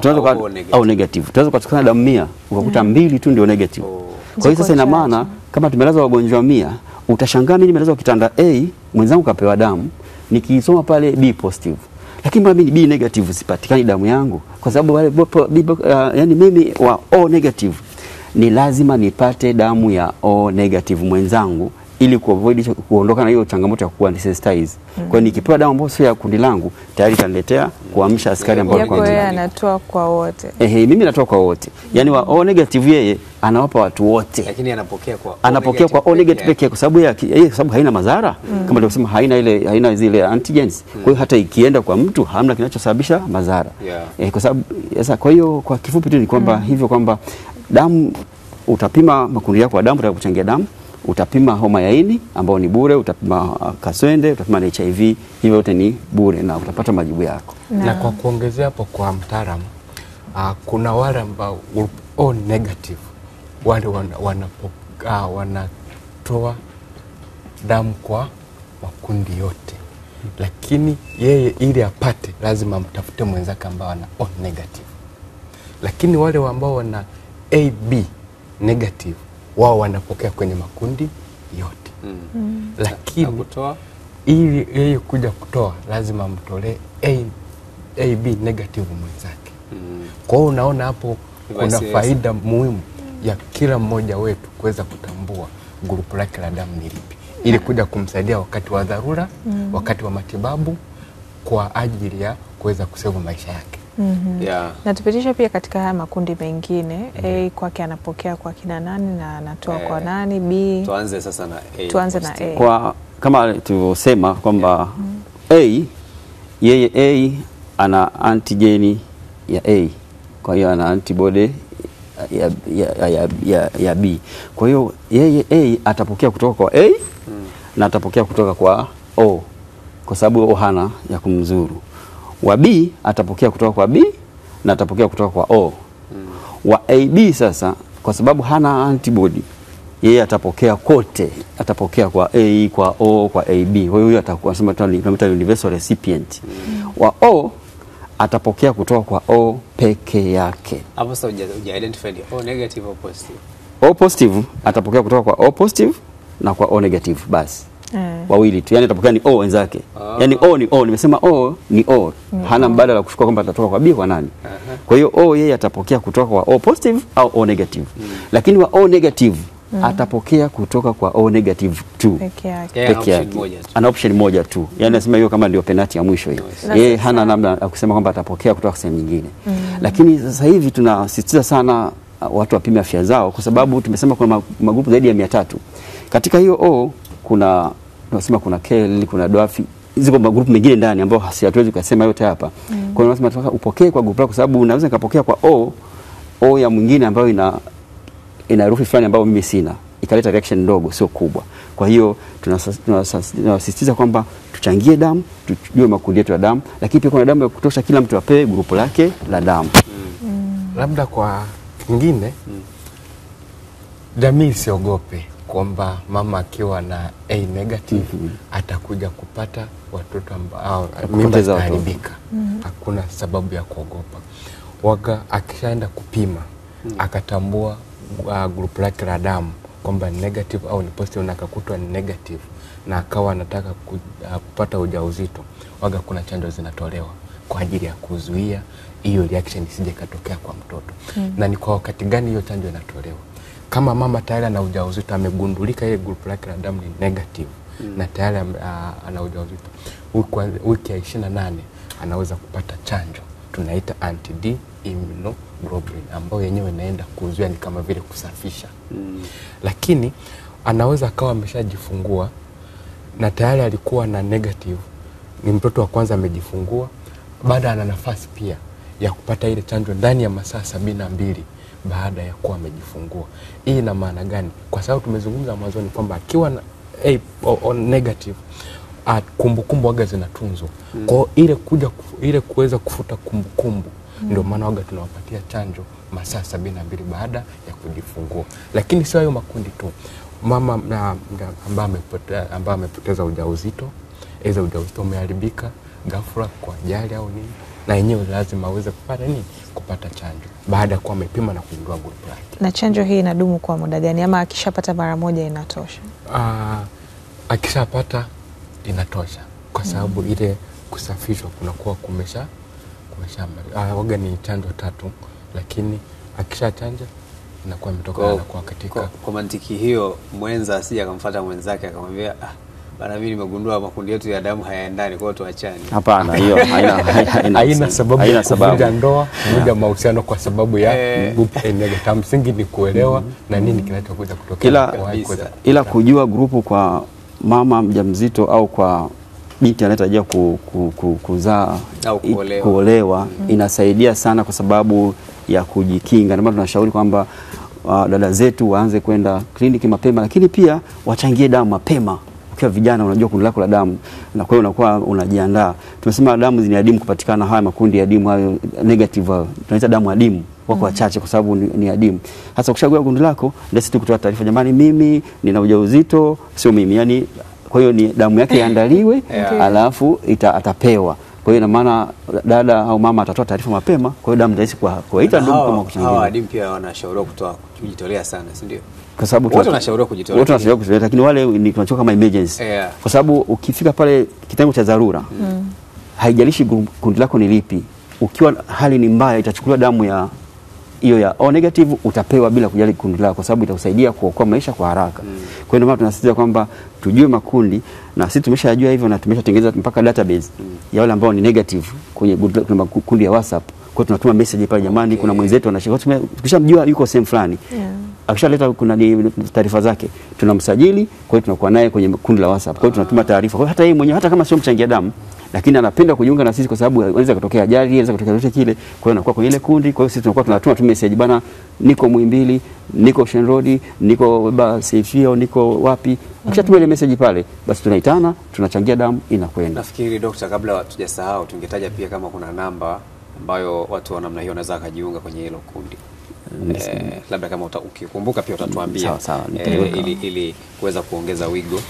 Tunaweza au negative. Tunaweza kuchukua damu 100, ukakuta 2 tu ndio negative. Kwa hiyo sasa ina maana kama tumelaza wagonjwa 100, utashangaa mimi nimelazwa kitanda A, mwenzangu kapewa damu, nikisoma pale B positive. Lakini mimi B negative sipatikani damu yangu, kwa sababu wale yani mimi wa O negative ni lazima nipate damu ya O negative mwenzangu ili kuondoka na hiyo changamoto ya kuwa desensitize. Kwa hiyo nikipewa damu ambayo sio ya kundi langu, tayari itaniletea kuamsha askari ambao kwa kundi. Yeye anatoa kwa wote. Mimi natoa kwa wote. Yaani wa O negative yeye anawapa watu wote. Lakini anapokea kwa O negative pekee, kwa sababu yeye kwa sababu haina madhara. Kama tunasema haina zile antigens. Kwa hiyo hata ikienda kwa mtu hamna kinachosababisha madhara. Kwa sababu sasa, kwa hiyo kwa kifupi tu ni kwamba hivyo kwamba damu utapima makundi yako ya damu, utakuchangia damu. Utapima homa ya ini ambao ni bure, utapima kaswende, utapima na HIV, hivyo yote ni bure na utapata majibu yako. Na kwa kuongezea hapo kwa mtaalamu, kuna wale ambao O negative, wale wanatoa damu kwa makundi yote. Lakini yeye ili apate lazima mtafute mwenzake ambao ana O negative. Lakini wale ambao wana AB negative, wao wanapokea kwenye makundi yote. Lakini ili yeye kuja kutoa lazima mtolee AB negative mwenzake. Kwa hiyo unaona hapo kuna faida muhimu ya kila mmoja wetu kuweza kutambua grupu lake la damu ni lipi, ili kuja kumsaidia wakati wa dharura, wakati wa matibabu, kwa ajili ya kuweza kusave maisha yake. Na tupitisha pia katika haya makundi mengine. A kwake anapokea kwa kina nani na anatoa kwa nani? B tuanze sasa na A. Tuanze na A. Kwa kama tulivyosema kwamba A, yeye A ana antigeni ya A kwa hiyo ana antibody ya B. Kwa hiyo yeye A atapokea kutoka kwa A na atapokea kutoka kwa O, kwa sababu O hana ya kumzuru. Wa B atapokea kutoka kwa B na atapokea kutoka kwa O. Wa AB sasa, kwa sababu hana antibody, yeye atapokea kote, atapokea kwa A, kwa O, kwa AB. Kwa hiyo atakuwa tunasema universal recipient. Wa O atapokea kutoka kwa O peke yake. Hapo sasa uja identify O negative au positive. O positive atapokea kutoka kwa O positive na kwa O negative basi. Wawili tu. Yaani atapokea ni O wenzake. Yaani O ni O, nimesema O ni O. Hana mbadala kuchukua kwamba atatoka kwa B kwa nani. Kwa hiyo O yeye atapokea kutoka kwa O positive au O negative. Lakini wa O negative atapokea kutoka kwa O negative tu peke yake. Ana option moja tu. Yaani nasema hiyo kama ndio penalty ya mwisho hiyo. Yeye hana namna ya kusema kwamba atapokea kutoka sehemu nyingine. Lakini sasa hivi tunasisitiza sana watu wapime afya zao, kwa sababu tumesema kuna magrupu zaidi ya 300. Katika hiyo O kuna tunasema kuna KL, kuna DOAF, ziko magrupu mengine ndani ambao hatuwezi kusema yote hapa. Kwa hiyo tunasema tunataka upokee kwa grupu lako, kwa sababu unaweza nikapokea kwa O ya mwingine ambayo ina herufi fulani ambayo mimi sina, ikaleta reaction ndogo, sio kubwa. Kwa hiyo tunasisitiza kwamba tuchangie damu, tujue makundi yetu ya damu, lakini pia kuna damu ya kutosha, kila mtu apewe grupu lake la damu. Labda kwa kingine, jamii isiogope kwamba mama akiwa na A negative atakuja kupata watoto ambao mimba zitaharibika. Hakuna sababu ya kuogopa. Waga akishaenda kupima akatambua group lake la damu kwamba ni negative au ni positive na akakutwa ni negative na akawa anataka kupata ujauzito, waga kuna chanjo zinatolewa kwa ajili ya kuzuia hiyo reaction isije katokea kwa mtoto. Na ni kwa wakati gani hiyo chanjo inatolewa? Kama mama tayari ana ujauzito, amegundulika ile group lake la damu ni negative na tayari ana ujauzito, wiki ya 28 anaweza kupata chanjo tunaita anti-D immunoglobulin ambayo yenyewe inaenda kuzuia, ni kama vile kusafisha. Lakini anaweza akawa ameshajifungua na tayari alikuwa na negative, ni mtoto wa kwanza amejifungua, baada ana nafasi pia ya kupata ile chanjo ndani ya masaa 72 baada ya kuwa amejifungua. Hii ina maana gani? Kwa sababu tumezungumza mwanzoni kwamba akiwa na A negative kumbukumbu waga zinatunzwa. Kwa ile kuweza kufuta kumbukumbu, ndio maana waga tunawapatia chanjo masaa 72 baada ya kujifungua. Lakini sio hayo makundi tu. Mama ambaye amepoteza ujauzito, ujauzito umeharibika ghafla kwa ajali au nini, na yenyewe lazima aweze kupata nini? Kupata chanjo baada ya kuwa amepima na kugundua group lake. Na chanjo hii inadumu kwa muda gani, ama akishapata mara moja inatosha? Akishapata inatosha, kwa sababu ile kusafishwa kunakuwa kumesha waga ni chanjo 3, lakini akishachanja inakuwa imetoka na kwa katika. Kwa mantiki hiyo, mwenza asije akamfuata mwenzake akamwambia bana, mimi nimegundua makundi yetu ya damu hayaendani, kwa hiyo tuachane. Hapana, hiyo haina sababu ya kuvunja ndoa, kuvunja mahusiano kwa sababu ya group A negative. Msingi ni kuelewa na nini kinachokuja kutokea, ila kujua grupu kwa mama mjamzito au kwa binti anayetarajia kuzaa au kuolewa inasaidia sana, kwa sababu ya kujikinga. Ndio tunashauri kwamba dada zetu waanze kwenda kliniki mapema, lakini pia wachangie damu mapema. Ukiwa vijana unajua kundi lako la damu, na kwa hiyo unakuwa unajiandaa. Tumesema damu ni adimu kupatikana, haya makundi ya adimu hayo negative tunaita damu adimu wako wachache kwa sababu ni adimu. Hasa ukishagua kundi lako, ndio sisi kutoa taarifa, jamani, mimi nina ujauzito, sio mimi. Yani kwa hiyo ni damu yake iandaliwe alafu atapewa. Kwa hiyo ina maana dada au mama atatoa taarifa mapema, kwa hiyo damu rahisi kuita ndugu kama kuchangia. Hawa adimu pia wanashauriwa kujitolea sana, si ndio? Kwa sababu wote wanashauriwa kujitolea. Wote wanashauriwa kujitolea, lakini wale ni tunachoka kama emergency. Kwa sababu ukifika pale kitengo cha dharura, haijalishi kundi lako ni lipi, ukiwa hali ni mbaya itachukuliwa damu ya hiyo ya O negative, utapewa bila kujali kundi lako, kwa sababu itakusaidia kuokoa maisha kwa haraka. Kwa hiyo ndio maana tunasisitiza kwamba tujue makundi, na sisi tumeshajua hivyo na tumeshatengeneza mpaka database ya wale ambao ni negative kwenye kundi ya WhatsApp. Kwa hiyo tunatuma message pale, jamani, kuna mwenzetu anashika, tukishamjua yuko sehemu fulani, akishaleta kuna taarifa zake tunamsajili, kwa hiyo tunakuwa naye kwenye kundi la WhatsApp. Kwa hiyo tunatuma taarifa. Kwa hiyo hata yeye mwenyewe, hata kama sio mchangia damu, lakini anapenda kujiunga na sisi kwa sababu anaweza kutokea ajali, anaweza kutokea chochote kile, kwa hiyo anakuwa kwenye ile kundi. Kwa hiyo sisi tunakuwa tunatuma tu message, bana, niko Muhimbili, niko Ocean Road, niko Sefia, niko wapi. Ukishatuma ile message pale, basi tunaitana, tunachangia damu, inakwenda. Nafikiri Dr. kabla hatujasahau tungetaja pia kama kuna namba ambayo watu wa namna hiyo wanaweza kujiunga kwenye hilo kundi. Labda kama ukikumbuka pia utatuambia ili kuweza kuongeza wigo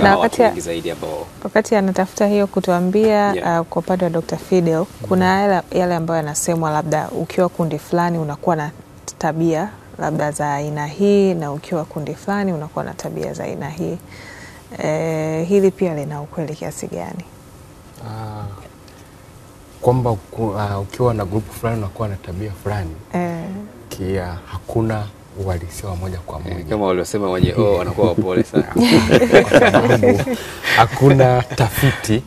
na watu wengi zaidi ambao wakati anatafuta hiyo kutuambia. Kwa upande wa Dr. Fidel, kuna yale ambayo yanasemwa labda ukiwa kundi fulani unakuwa na tabia labda za aina hii na ukiwa kundi fulani unakuwa na tabia za aina hii. Hili pia lina ukweli kiasi gani? Kwamba ukiwa na grupu fulani unakuwa na tabia fulani, kia hakuna uhalisia wa moja kwa moja kama waliosema wenye wanakuwa wapole sana kwa sababu hakuna tafiti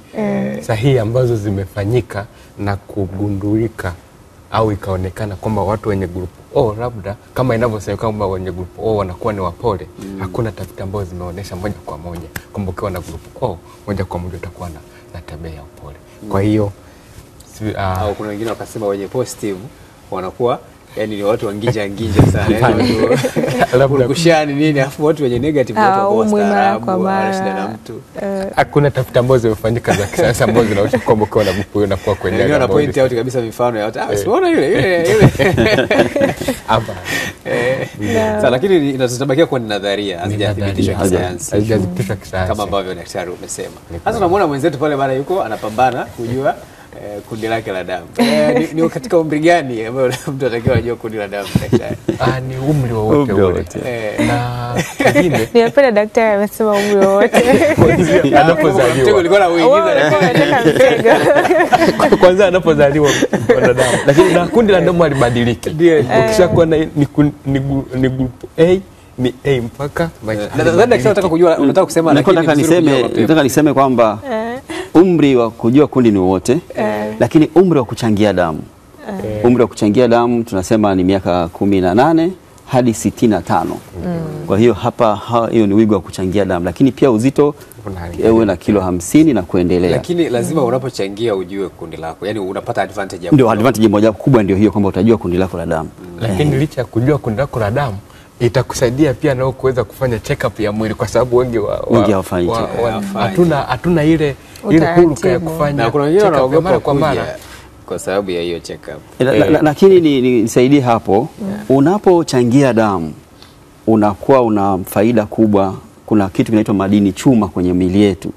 sahihi ambazo zimefanyika na kugundulika au ikaonekana kwamba watu wenye grupu labda kama inavyosemekana kwamba wenye grupu wanakuwa ni wapole. Hakuna tafiti ambazo zimeonyesha moja kwa moja kwamba ukiwa na grupu moja kwa moja utakuwa na tabia ya upole. Kwa hiyo au kuna wengine wakasema wenye positive wanakuwa yani ni watu wanginja sana, yani labda kushani nini, afu watu wenye negative watu wa staarabu wanashinda na mtu. Hakuna tafiti ambazo zimefanyika za kisasa ambazo zinaonyesha kwamba ukiwa na grupu unakuwa kwenye na point out kabisa mifano ya watu usiona yule hapa. Sasa lakini inatabakia kwa nadharia, hazijathibitishwa kisayansi kama ambavyo daktari umesema. Sasa tunamwona mwenzetu pale bana yuko anapambana kujua kundi lake la damu. Ni katika umri gani ambayo mtu anatakiwa ajue kundi la damu daktari? Ni umri wowote ule. Na kingine niapenda daktari amesema umri wowote. Anapozaliwa. Ulikuwa na uingiza kwanza anapozaliwa damu. Lakini na kundi la damu halibadiliki. Ukishakuwa ni group A ni A mpaka daktari nataka kujua unataka kusema, lakini nataka niseme kwamba umri wa kujua kundi ni wote, lakini umri wa kuchangia damu umri wa kuchangia damu tunasema ni miaka 18 hadi 65. Kwa hiyo hiyo ni wigo wa kuchangia damu, lakini pia uzito uwe na kilo 50 na kuendelea. Lakini lazima unapochangia ujue kundi lako, yani unapata advantage ndio advantage moja kubwa ndio hiyo kwamba utajua kundi lako la damu. Lakini licha ya kujua kundi lako la damu itakusaidia pia nao kuweza kufanya check up ya mwili, kwa sababu wengi hawafanyi. Hatuna ile huruka ya kufanya. Na kuna wengine wanaogopa kwa mara kwa sababu ya hiyo check up. Lakini nisaidie hapo, unapochangia damu unakuwa una faida kubwa. Kuna kitu kinaitwa madini chuma kwenye miili yetu.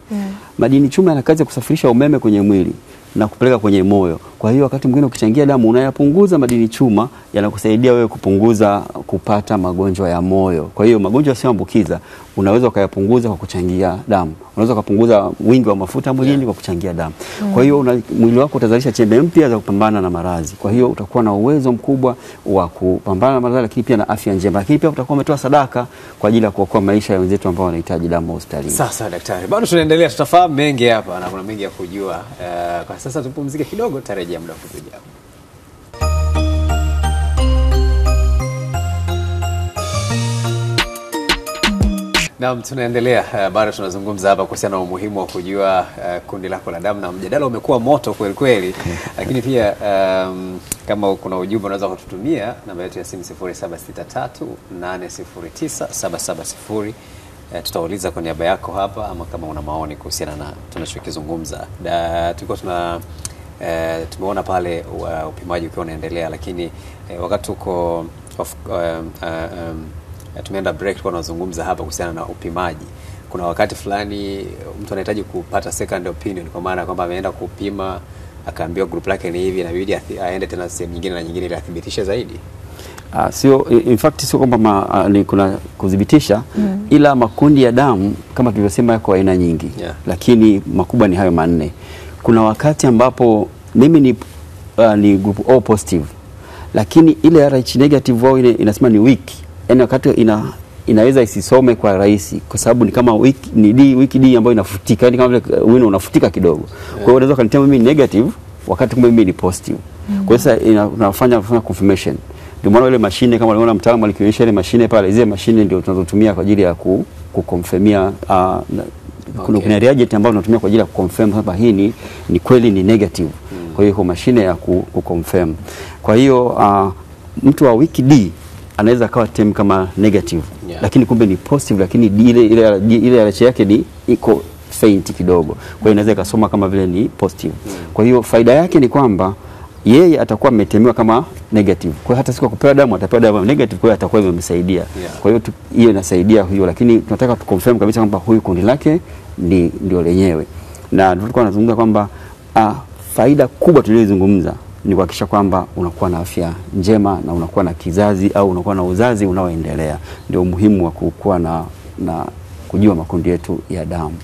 Madini chuma yana kazi ya kusafirisha umeme kwenye mwili na kupeleka kwenye moyo. Kwa hiyo wakati mwingine ukichangia damu unayapunguza madini chuma, yanakusaidia wewe kupunguza kupata magonjwa ya moyo. Kwa hiyo magonjwa yasiyoambukiza unaweza kuyapunguza kwa kuchangia damu. Unaweza kupunguza wingi wa mafuta mwilini kwa kuchangia damu. Kwa hiyo mwili wako utazalisha chembe mpya za kupambana na maradhi. Kwa hiyo utakuwa na uwezo mkubwa wa kupambana na maradhi, lakini pia na afya njema. Lakini pia utakuwa umetoa sadaka kwa ajili ya kuokoa maisha ya wenzetu ambao wanahitaji damu hospitalini. Sasa daktari, bado tunaendelea, tutafahamu mengi hapa na kuna mengi ya kujua. Kwa sasa tupumzike kidogo, tarejea muda mfupi ujao. Naam, tunaendelea, bado tunazungumza hapa kuhusiana na umuhimu wa kujua kundi lako la damu, na mjadala umekuwa moto kweli kweli. Lakini pia kama kuna ujumbe unaweza kututumia, namba yetu ya simu 0763809770. Tutauliza kwa niaba yako hapa, ama kama una maoni kuhusiana na tunachokizungumza. Tulikuwa tumeona pale upimaji ukiwa unaendelea, lakini wakati uko tumeenda break kwa tunazungumza hapa kuhusiana na upimaji. Kuna wakati fulani mtu anahitaji kupata second opinion, kwa maana kwamba ameenda kupima akaambiwa group lake ni hivi, inabidi aende tena sehemu nyingine na nyingine ili athibitishe zaidi. Sio, in fact sio kwamba ni kuna kudhibitisha, ila makundi ya damu kama tulivyosema yako aina nyingi, lakini makubwa ni hayo 4. Kuna wakati ambapo mimi ni group O positive, lakini ile RH negative wao inasema ni weak. Yaani wakati inaweza isisome kwa rahisi kwa sababu ni kama wiki D ambayo inafutika, yani kama vile wino unafutika kidogo. Kwa hiyo unaweza kanitia mimi negative wakati kumbe mimi ni positive. Kwa hiyo sasa tunafanya confirmation. Ndio maana ile mashine kama unaona mtaalamu alikionyesha ile mashine pale, zile mashine ndio tunazotumia kwa ajili ya kukonfirmia kuna reagent ambayo tunatumia kwa ajili ya kuconfirm kwamba hii ni kweli ni negative. Kwa hiyo mashine ya kuconfirm. Kwa hiyo mtu wa wiki D anaweza akawa tem kama negative, lakini kumbe ni positive, lakini ile RH yake ni iko faint kidogo. Kwa hiyo inaweza ikasoma kama vile ni positive. Kwa hiyo faida yake ni kwamba yeye atakuwa ametemewa kama negative. Kwa hiyo hata siku kupewa damu atapewa damu negative, kwa hiyo atakuwa imemsaidia. Kwa hiyo hiyo inasaidia huyo, lakini tunataka tuconfirm kabisa kwamba huyu kundi lake ndio lenyewe. Na tulikuwa tunazungumza kwamba faida kubwa tuliyozungumza ni kuhakikisha kwamba unakuwa na afya njema na unakuwa na kizazi au unakuwa na uzazi unaoendelea. Ndio umuhimu wa kuwa na kujua makundi yetu ya damu.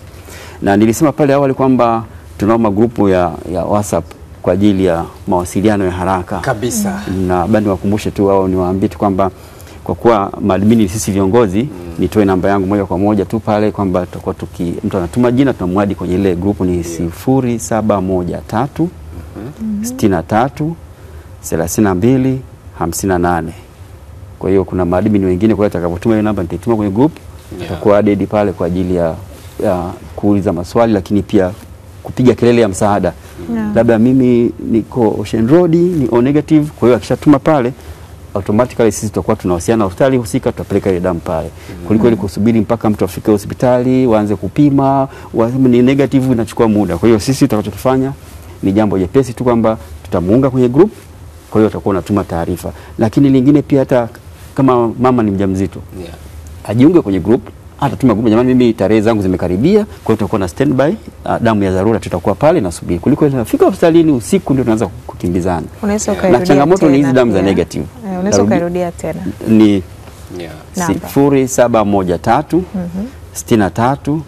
Na nilisema pale awali kwamba tunao magrupu ya WhatsApp kwa ajili ya mawasiliano ya haraka kabisa. Na bado niwakumbushe tu au niwaambie tu kwamba kwa kuwa maadmini sisi viongozi, nitoe namba yangu moja kwa moja tu pale kwamba tutakuwa mtu anatuma jina tunamwadi kwenye ile grupu ni 0713 63 32 58. Kwa hiyo kuna maadmini wengine, kwa hiyo atakapotuma hiyo namba nitaituma kwenye group, tutakuwa added pale kwa ajili ya kuuliza maswali, lakini pia kupiga kelele ya msaada. Labda mimi niko Ocean Road ni O negative, kwa hiyo akishatuma pale automatically sisi tutakuwa tunawasiliana na hospitali husika, tutapeleka ile damu pale. Kuliko ile kusubiri mpaka mtu afike hospitali waanze kupima, waseme ni negative, inachukua muda. Kwa hiyo sisi tutakachofanya ni jambo jepesi tu kwamba tutamuunga kwenye group, kwa hiyo utakuwa unatuma taarifa. Lakini lingine pia hata kama mama ni mjamzito, ajiunge kwenye group, hata tuma group, jamani mimi tarehe zangu zimekaribia, kwa hiyo tutakuwa na standby, damu ya dharura tutakuwa pale na subiri. Kuliko inafika hospitalini usiku ndio tunaanza kukimbizana. Na changamoto ni hizi damu za negative. Unaweza kurudia tena. Ni 0713 63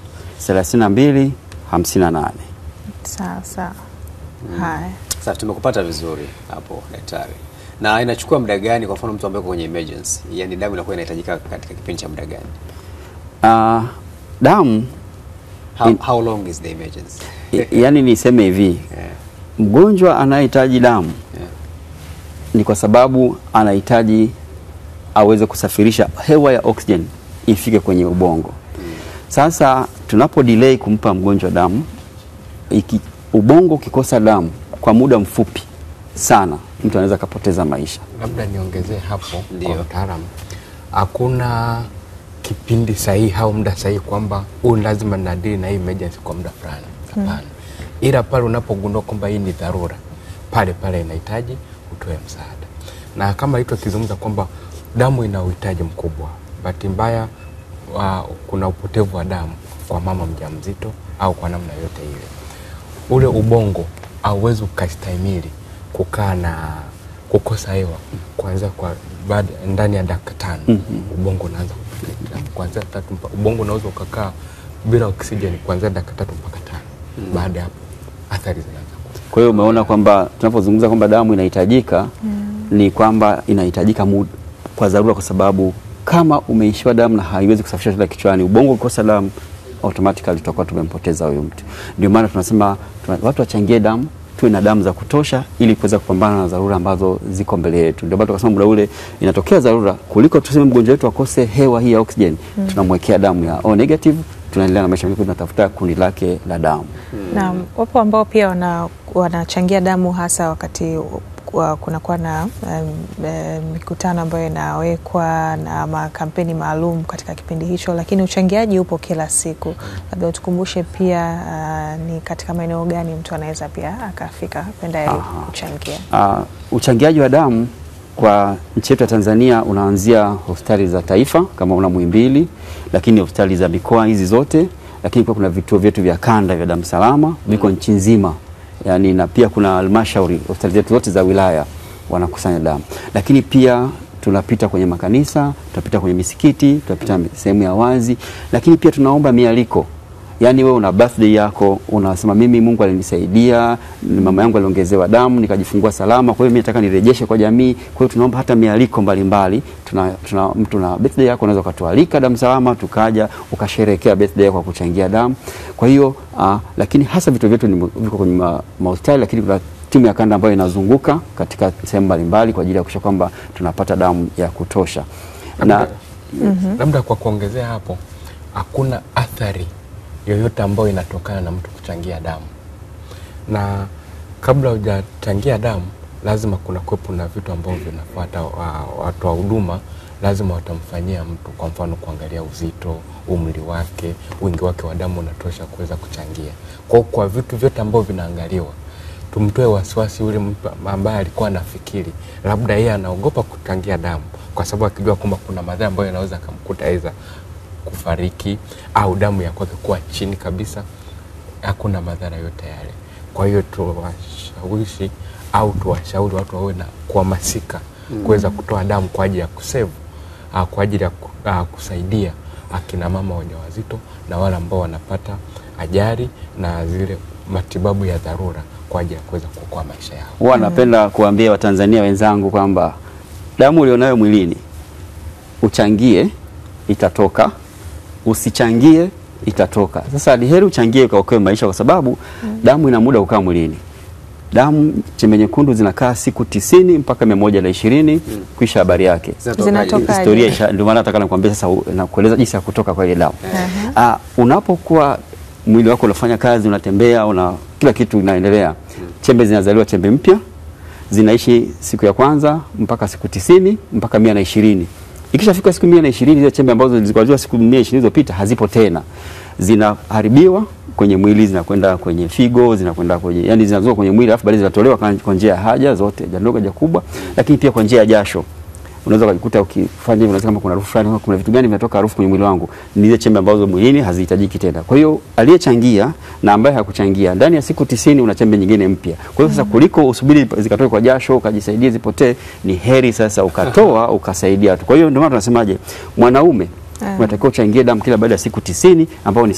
32 58. Sawa. Haya. Sasa tumekupata vizuri hapo daktari. Na inachukua muda gani kwa mfano mtu ambaye kwenye emergency? Yaani damu inakuwa inahitajika katika kipindi cha muda gani? Damu how long is the emergency? Yaani niseme hivi, mgonjwa anahitaji damu ni kwa sababu anahitaji aweze kusafirisha hewa ya oxygen ifike kwenye ubongo. Sasa tunapo delay kumpa mgonjwa damu, ubongo ukikosa damu kwa muda mfupi sana, mtu anaweza kapoteza maisha. Labda niongezee hapo kwa mtaalamu, hakuna kipindi sahihi au muda sahihi kwamba lazima nadili na hii emergency kwa muda fulani. Hapana. Ila pale unapogundua kwamba hii ni dharura, pale inahitaji utoe msaada. Na kama hito kizungumza kwamba damu ina uhitaji mkubwa, bahati mbaya kuna upotevu wa damu kwa mama mjamzito au kwa namna yote ile, ule ubongo hauwezi ukastahimili kukaa na kukosa hewa kuanzia kwa ndani ya dakika 5. Ubongo unaanza kupiga kuanzia 3 ubongo unaweza ukakaa bila oksijeni kuanzia dakika 3 mpaka 5. Baada ya hapo athari zinaanza. Kwa hiyo umeona kwamba tunapozungumza kwamba damu inahitajika ni kwamba inahitajika kwa dharura, kwa sababu kama umeishiwa damu na haiwezi kusafisha shida kichwani, ubongo ukikosa damu automatically tutakuwa tumempoteza huyo mtu. Ndio maana tunasema watu wachangie damu, tuwe na damu za kutosha ili kuweza kupambana na dharura ambazo ziko mbele yetu. Ndio maana tukasema muda ule inatokea dharura, kuliko tuseme mgonjwa wetu akose hewa hii ya oxygen, tunamwekea damu ya O negative, tunaendelea na maisha yetu, tunatafuta kundi lake la damu. Na wapo ambao pia wanachangia damu hasa wakati kunakuwa na mikutano ambayo inawekwa na makampeni maalum katika kipindi hicho, lakini uchangiaji upo kila siku. Labda utukumbushe pia ni katika maeneo gani mtu anaweza pia akafika kwenda kuchangia. Uchangiaji wa damu kwa nchi yetu ya Tanzania unaanzia hospitali za taifa kama una Muhimbili, lakini hospitali za mikoa hizi zote, lakini pia kuna vituo vyetu vya kanda vya damu salama viko nchi nzima. Yani, na pia kuna halmashauri, hospitali zetu zote za wilaya wanakusanya damu. Lakini pia tunapita kwenye makanisa, tunapita kwenye misikiti, tunapita sehemu ya wazi, lakini pia tunaomba mialiko. Yani wewe una birthday yako, unasema mimi Mungu alinisaidia, mama yangu aliongezewa damu, nikajifungua salama, kwa hiyo mimi nataka nirejeshe kwa jamii. Kwa hiyo tunaomba hata mialiko mbalimbali. Mtu na birthday yako unaweza kutualika damu salama, tukaja ukasherehekea birthday yako kwa kuchangia damu. Kwa hiyo lakini hasa vitu vyetu viko kwenye hospitali, lakini kuna timu ya kanda ambayo inazunguka katika sehemu mbalimbali kwa ajili ya kuhakikisha kwamba tunapata damu ya kutosha. Labda kwa kuongezea hapo, hakuna athari yoyote ambayo inatokana na mtu kuchangia damu. Na kabla hujachangia damu lazima kuna kuwepo na vitu ambavyo vinafuata. Watu wa huduma lazima watamfanyia mtu, kwa mfano kuangalia uzito, umri wake, wingi wake wa damu unatosha kuweza kuchangia. Kwa vitu vyote ambavyo vinaangaliwa, tumtoe wasiwasi yule mtu ambaye alikuwa anafikiri labda yeye anaogopa kuchangia damu kwa sababu akijua kwamba kuna madhara ambayo yanaweza kumkuta, aidha kufariki au damu ya kwake kuwa chini kabisa. Hakuna madhara yote yale. Kwa hiyo tuwashawishi au tuwashauri watu wawe na kuhamasika kuweza kutoa damu kwa ajili ya kusave, kwa ajili ya kusaidia akina mama wajawazito na wale ambao wanapata ajali na zile matibabu ya dharura kwa ajili ya kuweza kuokoa maisha yao. Huwa napenda kuambia Watanzania wenzangu kwamba damu ulionayo mwilini, uchangie itatoka, usichangie itatoka. Sasa ni heri uchangie ukaokoe maisha, kwa sababu damu ina muda kukaa mwilini. Damu chembe nyekundu zinakaa siku 90 mpaka 120 kisha habari yake. Zinatoka Historia, ndio maana nataka nikwambie sasa na kueleza jinsi ya kutoka kwa ile damu. Unapokuwa mwili wako unafanya kazi, unatembea, kila kitu inaendelea. Chembe zinazaliwa, chembe mpya zinaishi siku ya kwanza mpaka siku 90 mpaka 120. Ikishafika siku 120, zile chembe ambazo zilikuwa siku 120 zilizopita hazipo tena. Zinaharibiwa kwenye mwili, zinakwenda kwenye figo, zinakwenda kwenye, yani zinazoka kwenye mwili, alafu baadaye zinatolewa kwa njia ya haja zote, haja ndogo, haja kubwa, lakini pia kwa njia ya jasho. Unaweza kujikuta ukifanya hivyo, unaweza kama kuna harufu fulani, kuna vitu gani vinatoka harufu kwenye mwili wangu, ni zile chembe ambazo mwilini hazihitajiki tena. Kwa hiyo aliyechangia na ambaye hakuchangia, ndani ya siku 90 una chembe nyingine mpya. Kwa hiyo sasa kuliko usubiri zikatoke kwa jasho ukajisaidie zipotee, ni heri sasa ukatoa ukasaidia watu. Kwa hiyo ndio maana tunasemaje, mwanaume unatakiwa uchangie damu kila baada ya siku 90 ambao ni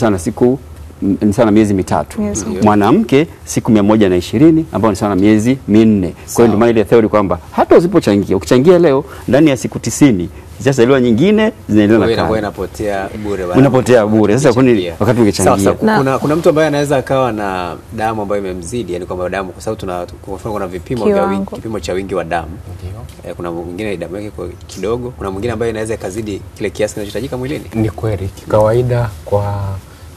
sana miezi mitatu. Mwanamke siku 120 ambao ni sana miezi 4. Kwa hiyo ndio maana ile theory kwamba hata usipochangia, ukichangia leo ndani ya siku 90 zitazaliwa nyingine zinaendelea na kazi. Inapotea bure bwana. Unapotea bure. Sasa kwani wakati ungechangia. Kuna mtu ambaye anaweza akawa na damu ambayo imemzidi, yani kwamba damu, kwa sababu kuna vipimo vya wingi, kipimo cha wingi wa damu. Ndio. Kuna mwingine damu yake kwa kidogo, kuna mwingine ambaye anaweza kazidi kile kiasi kinachohitajika mwilini. Ni kweli. Kwa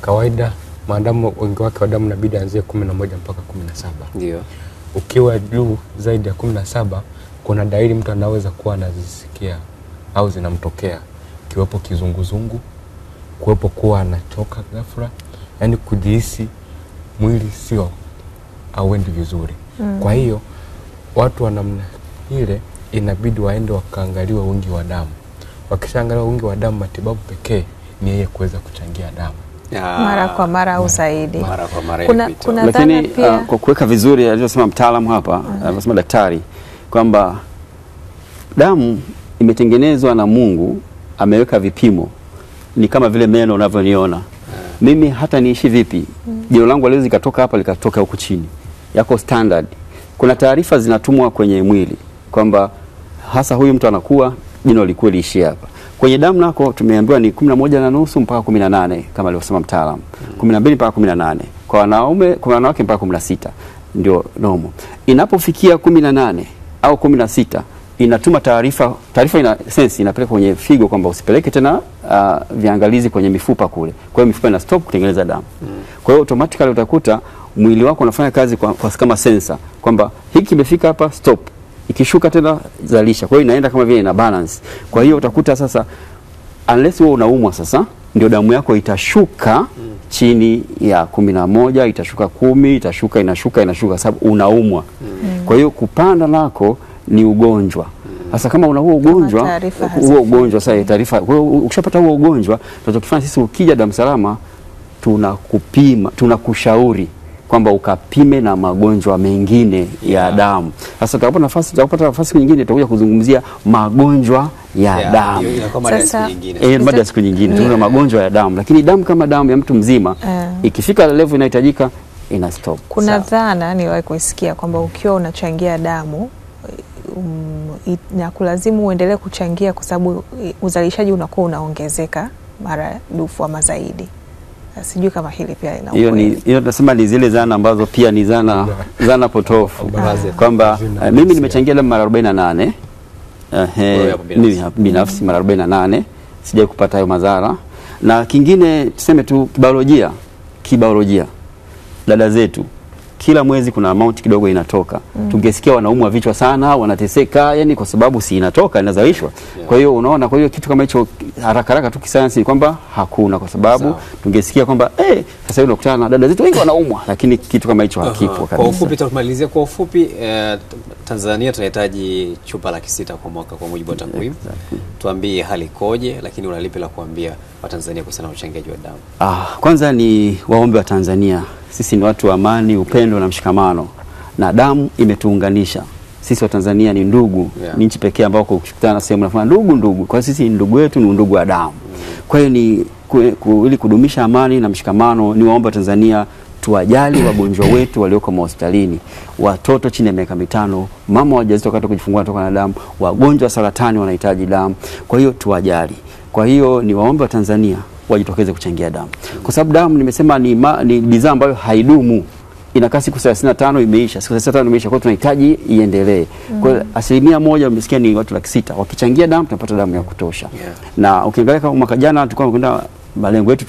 kawaida maadamu wingi wake wa damu inabidi anzie 11 mpaka 17. Ndio. Ukiwa juu zaidi ya 17, kuna dalili mtu anaweza kuwa anazisikia au zinamtokea, kiwepo kizunguzungu, kuwepo kuwa anachoka ghafla, yani kujihisi mwili sio hauendi vizuri. Kwa hiyo watu wa namna ile inabidi waende wakaangaliwa wingi wa damu. Wakishaangalia wingi wa damu, matibabu pekee ni yeye kuweza kuchangia damu mara kwa mara au zaidi. Mara kwa mara. Kuna lakini kwa kuweka vizuri alivyosema mtaalamu hapa, alivyosema daktari kwamba damu imetengenezwa na Mungu, ameweka vipimo. Ni kama vile meno unavyoniona. Mimi hata niishi vipi, jino langu leo likatoka hapa likatoka huku chini, yako standard. Kuna taarifa zinatumwa kwenye mwili kwamba hasa huyu mtu anakuwa jino likuwa liishi hapa. Kwenye damu nako tumeambiwa ni 11.5 mpaka 18 kama alivyosema mtaalamu. 12 mpaka 18. Kwa wanaume, kwa wanawake mpaka 16 ndio normal. Inapofikia 18 au 16 inatuma taarifa ina sense, inapeleka kwenye figo kwamba usipeleke tena viangalizi kwenye mifupa kule. Kwa hiyo mifupa ina stop kutengeneza damu. Kwa hiyo automatically utakuta mwili wako unafanya kazi kwa kama sensor kwamba hiki kimefika hapa, stop. Ikishuka tena zalisha. Kwa hiyo inaenda kama vile ina balance. Kwa hiyo utakuta sasa unless wewe unaumwa sasa ndio damu yako itashuka chini ya 11, itashuka 10, itashuka inashuka sababu unaumwa. Kwa hiyo kupanda nako ni ugonjwa. Sasa kama una huo ugonjwa sasa taarifa. Kwa hiyo ukishapata huo ugonjwa, tunachokifanya sisi ukija Dar es Salaam tunakupima, tunakushauri kwamba ukapime na magonjwa mengine ya damu. Sasa tutapata nafasi nyingine tutakuja kuzungumzia magonjwa ya damu. Sasa baada ya siku nyingine tuna magonjwa ya damu, lakini damu kama damu ya mtu mzima ikifika level inahitajika ina stop. Kuna dhana niwahi kusikia kwamba ukiwa unachangia damu na kulazimu uendelee kuchangia kwa sababu uzalishaji unakuwa unaongezeka mara dufu ama zaidi. Sijui kama hili pia ina ukweli. Hiyo tunasema ni zile zana ambazo pia ni zana potofu. Kwamba mimi nimechangia damu mara 48. Mimi binafsi mara 48 sijai kupata hayo madhara. Na kingine tuseme tu kibiolojia, kibiolojia dada zetu kila mwezi kuna amount kidogo inatoka. Tungesikia wanaumwa vichwa sana, wanateseka, yani kwa sababu si inatoka inazalishwa. Kwa hiyo unaona, kwa hiyo kitu kama hicho haraka haraka tu kisayansi ni kwamba hakuna, kwa sababu tungesikia kwamba sasa hivi unakutana na dada zetu wengi wanaumwa, lakini kitu kama hicho hakipo kabisa. Kwa ufupi tutamalizia kwa ufupi, Tanzania tunahitaji chupa 600,000 kwa mwaka kwa mujibu wa takwimu. Tuambie hali ikoje, lakini unalipi la kuambia Watanzania kuhusiana na uchangiaji wa damu? Kwanza ni waombe wa Tanzania, sisi ni watu wa amani, upendo na mshikamano, na damu imetuunganisha. Sisi wa Tanzania ni ndugu, ni nchi pekee ambao ukikutana na sehemu nafanya ndugu. Kwa sisi ni ndugu wetu, ni ndugu wa damu. Kwa hiyo ni ili kudumisha amani na mshikamano, ni waombe wa Tanzania tuwajali wagonjwa wetu walioko hospitalini, watoto chini ya miaka 5, mama wajawazito wakati kujifungua kutoka na damu, wagonjwa wa saratani wanahitaji damu. Kwa hiyo tuwajali. Kwa hiyo ni waombe wa Tanzania wajitokeze kuchangia damu. Kwa sababu damu nimesema ni bidhaa ambayo haidumu. Inakaa siku 35 imeisha. Siku 35 imeisha, kwa hiyo tunahitaji iendelee. Kwa hiyo 1% umesikia ni watu 600,000. Wakichangia damu tunapata damu ya kutosha. Na ukiangalia kama mwaka jana tulikuwa tunakwenda malengo yetu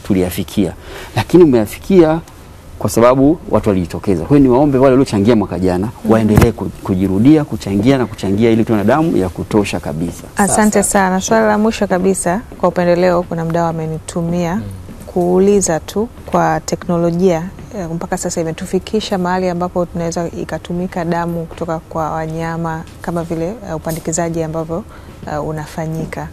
tuliyafikia. Lakini umeyafikia kwa sababu watu walijitokeza. Kwa hiyo ni waombe wale waliochangia mwaka jana waendelee kujirudia kuchangia na kuchangia ili tuwe na damu ya kutosha kabisa. Asante sana. Swali la mwisho kabisa kwa upendeleo, kuna mdau amenitumia kuuliza tu kwa teknolojia mpaka sasa imetufikisha mahali ambapo tunaweza ikatumika damu kutoka kwa wanyama kama vile upandikizaji ambavyo unafanyika.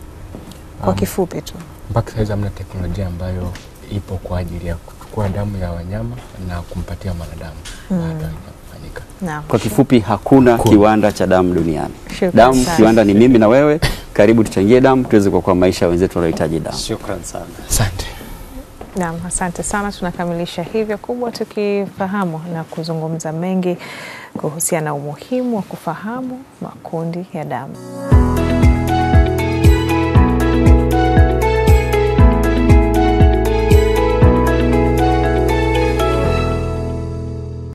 Kwa kifupi tu. Mpaka sasa hamna teknolojia ambayo ipo kwa ajili ya kuchukua damu ya wanyama na kumpatia mwanadamu baada ya kufanyika. Kwa kifupi hakuna kiwanda cha damu duniani. Damu kiwanda ni mimi na wewe. Karibu tuchangie damu tuweze kuokoa maisha ya wenzetu wanaohitaji damu. Shukrani sana. Asante. Naam, asante sana. Tunakamilisha hivyo kubwa tukifahamu na kuzungumza mengi kuhusiana na umuhimu wa kufahamu makundi ya damu.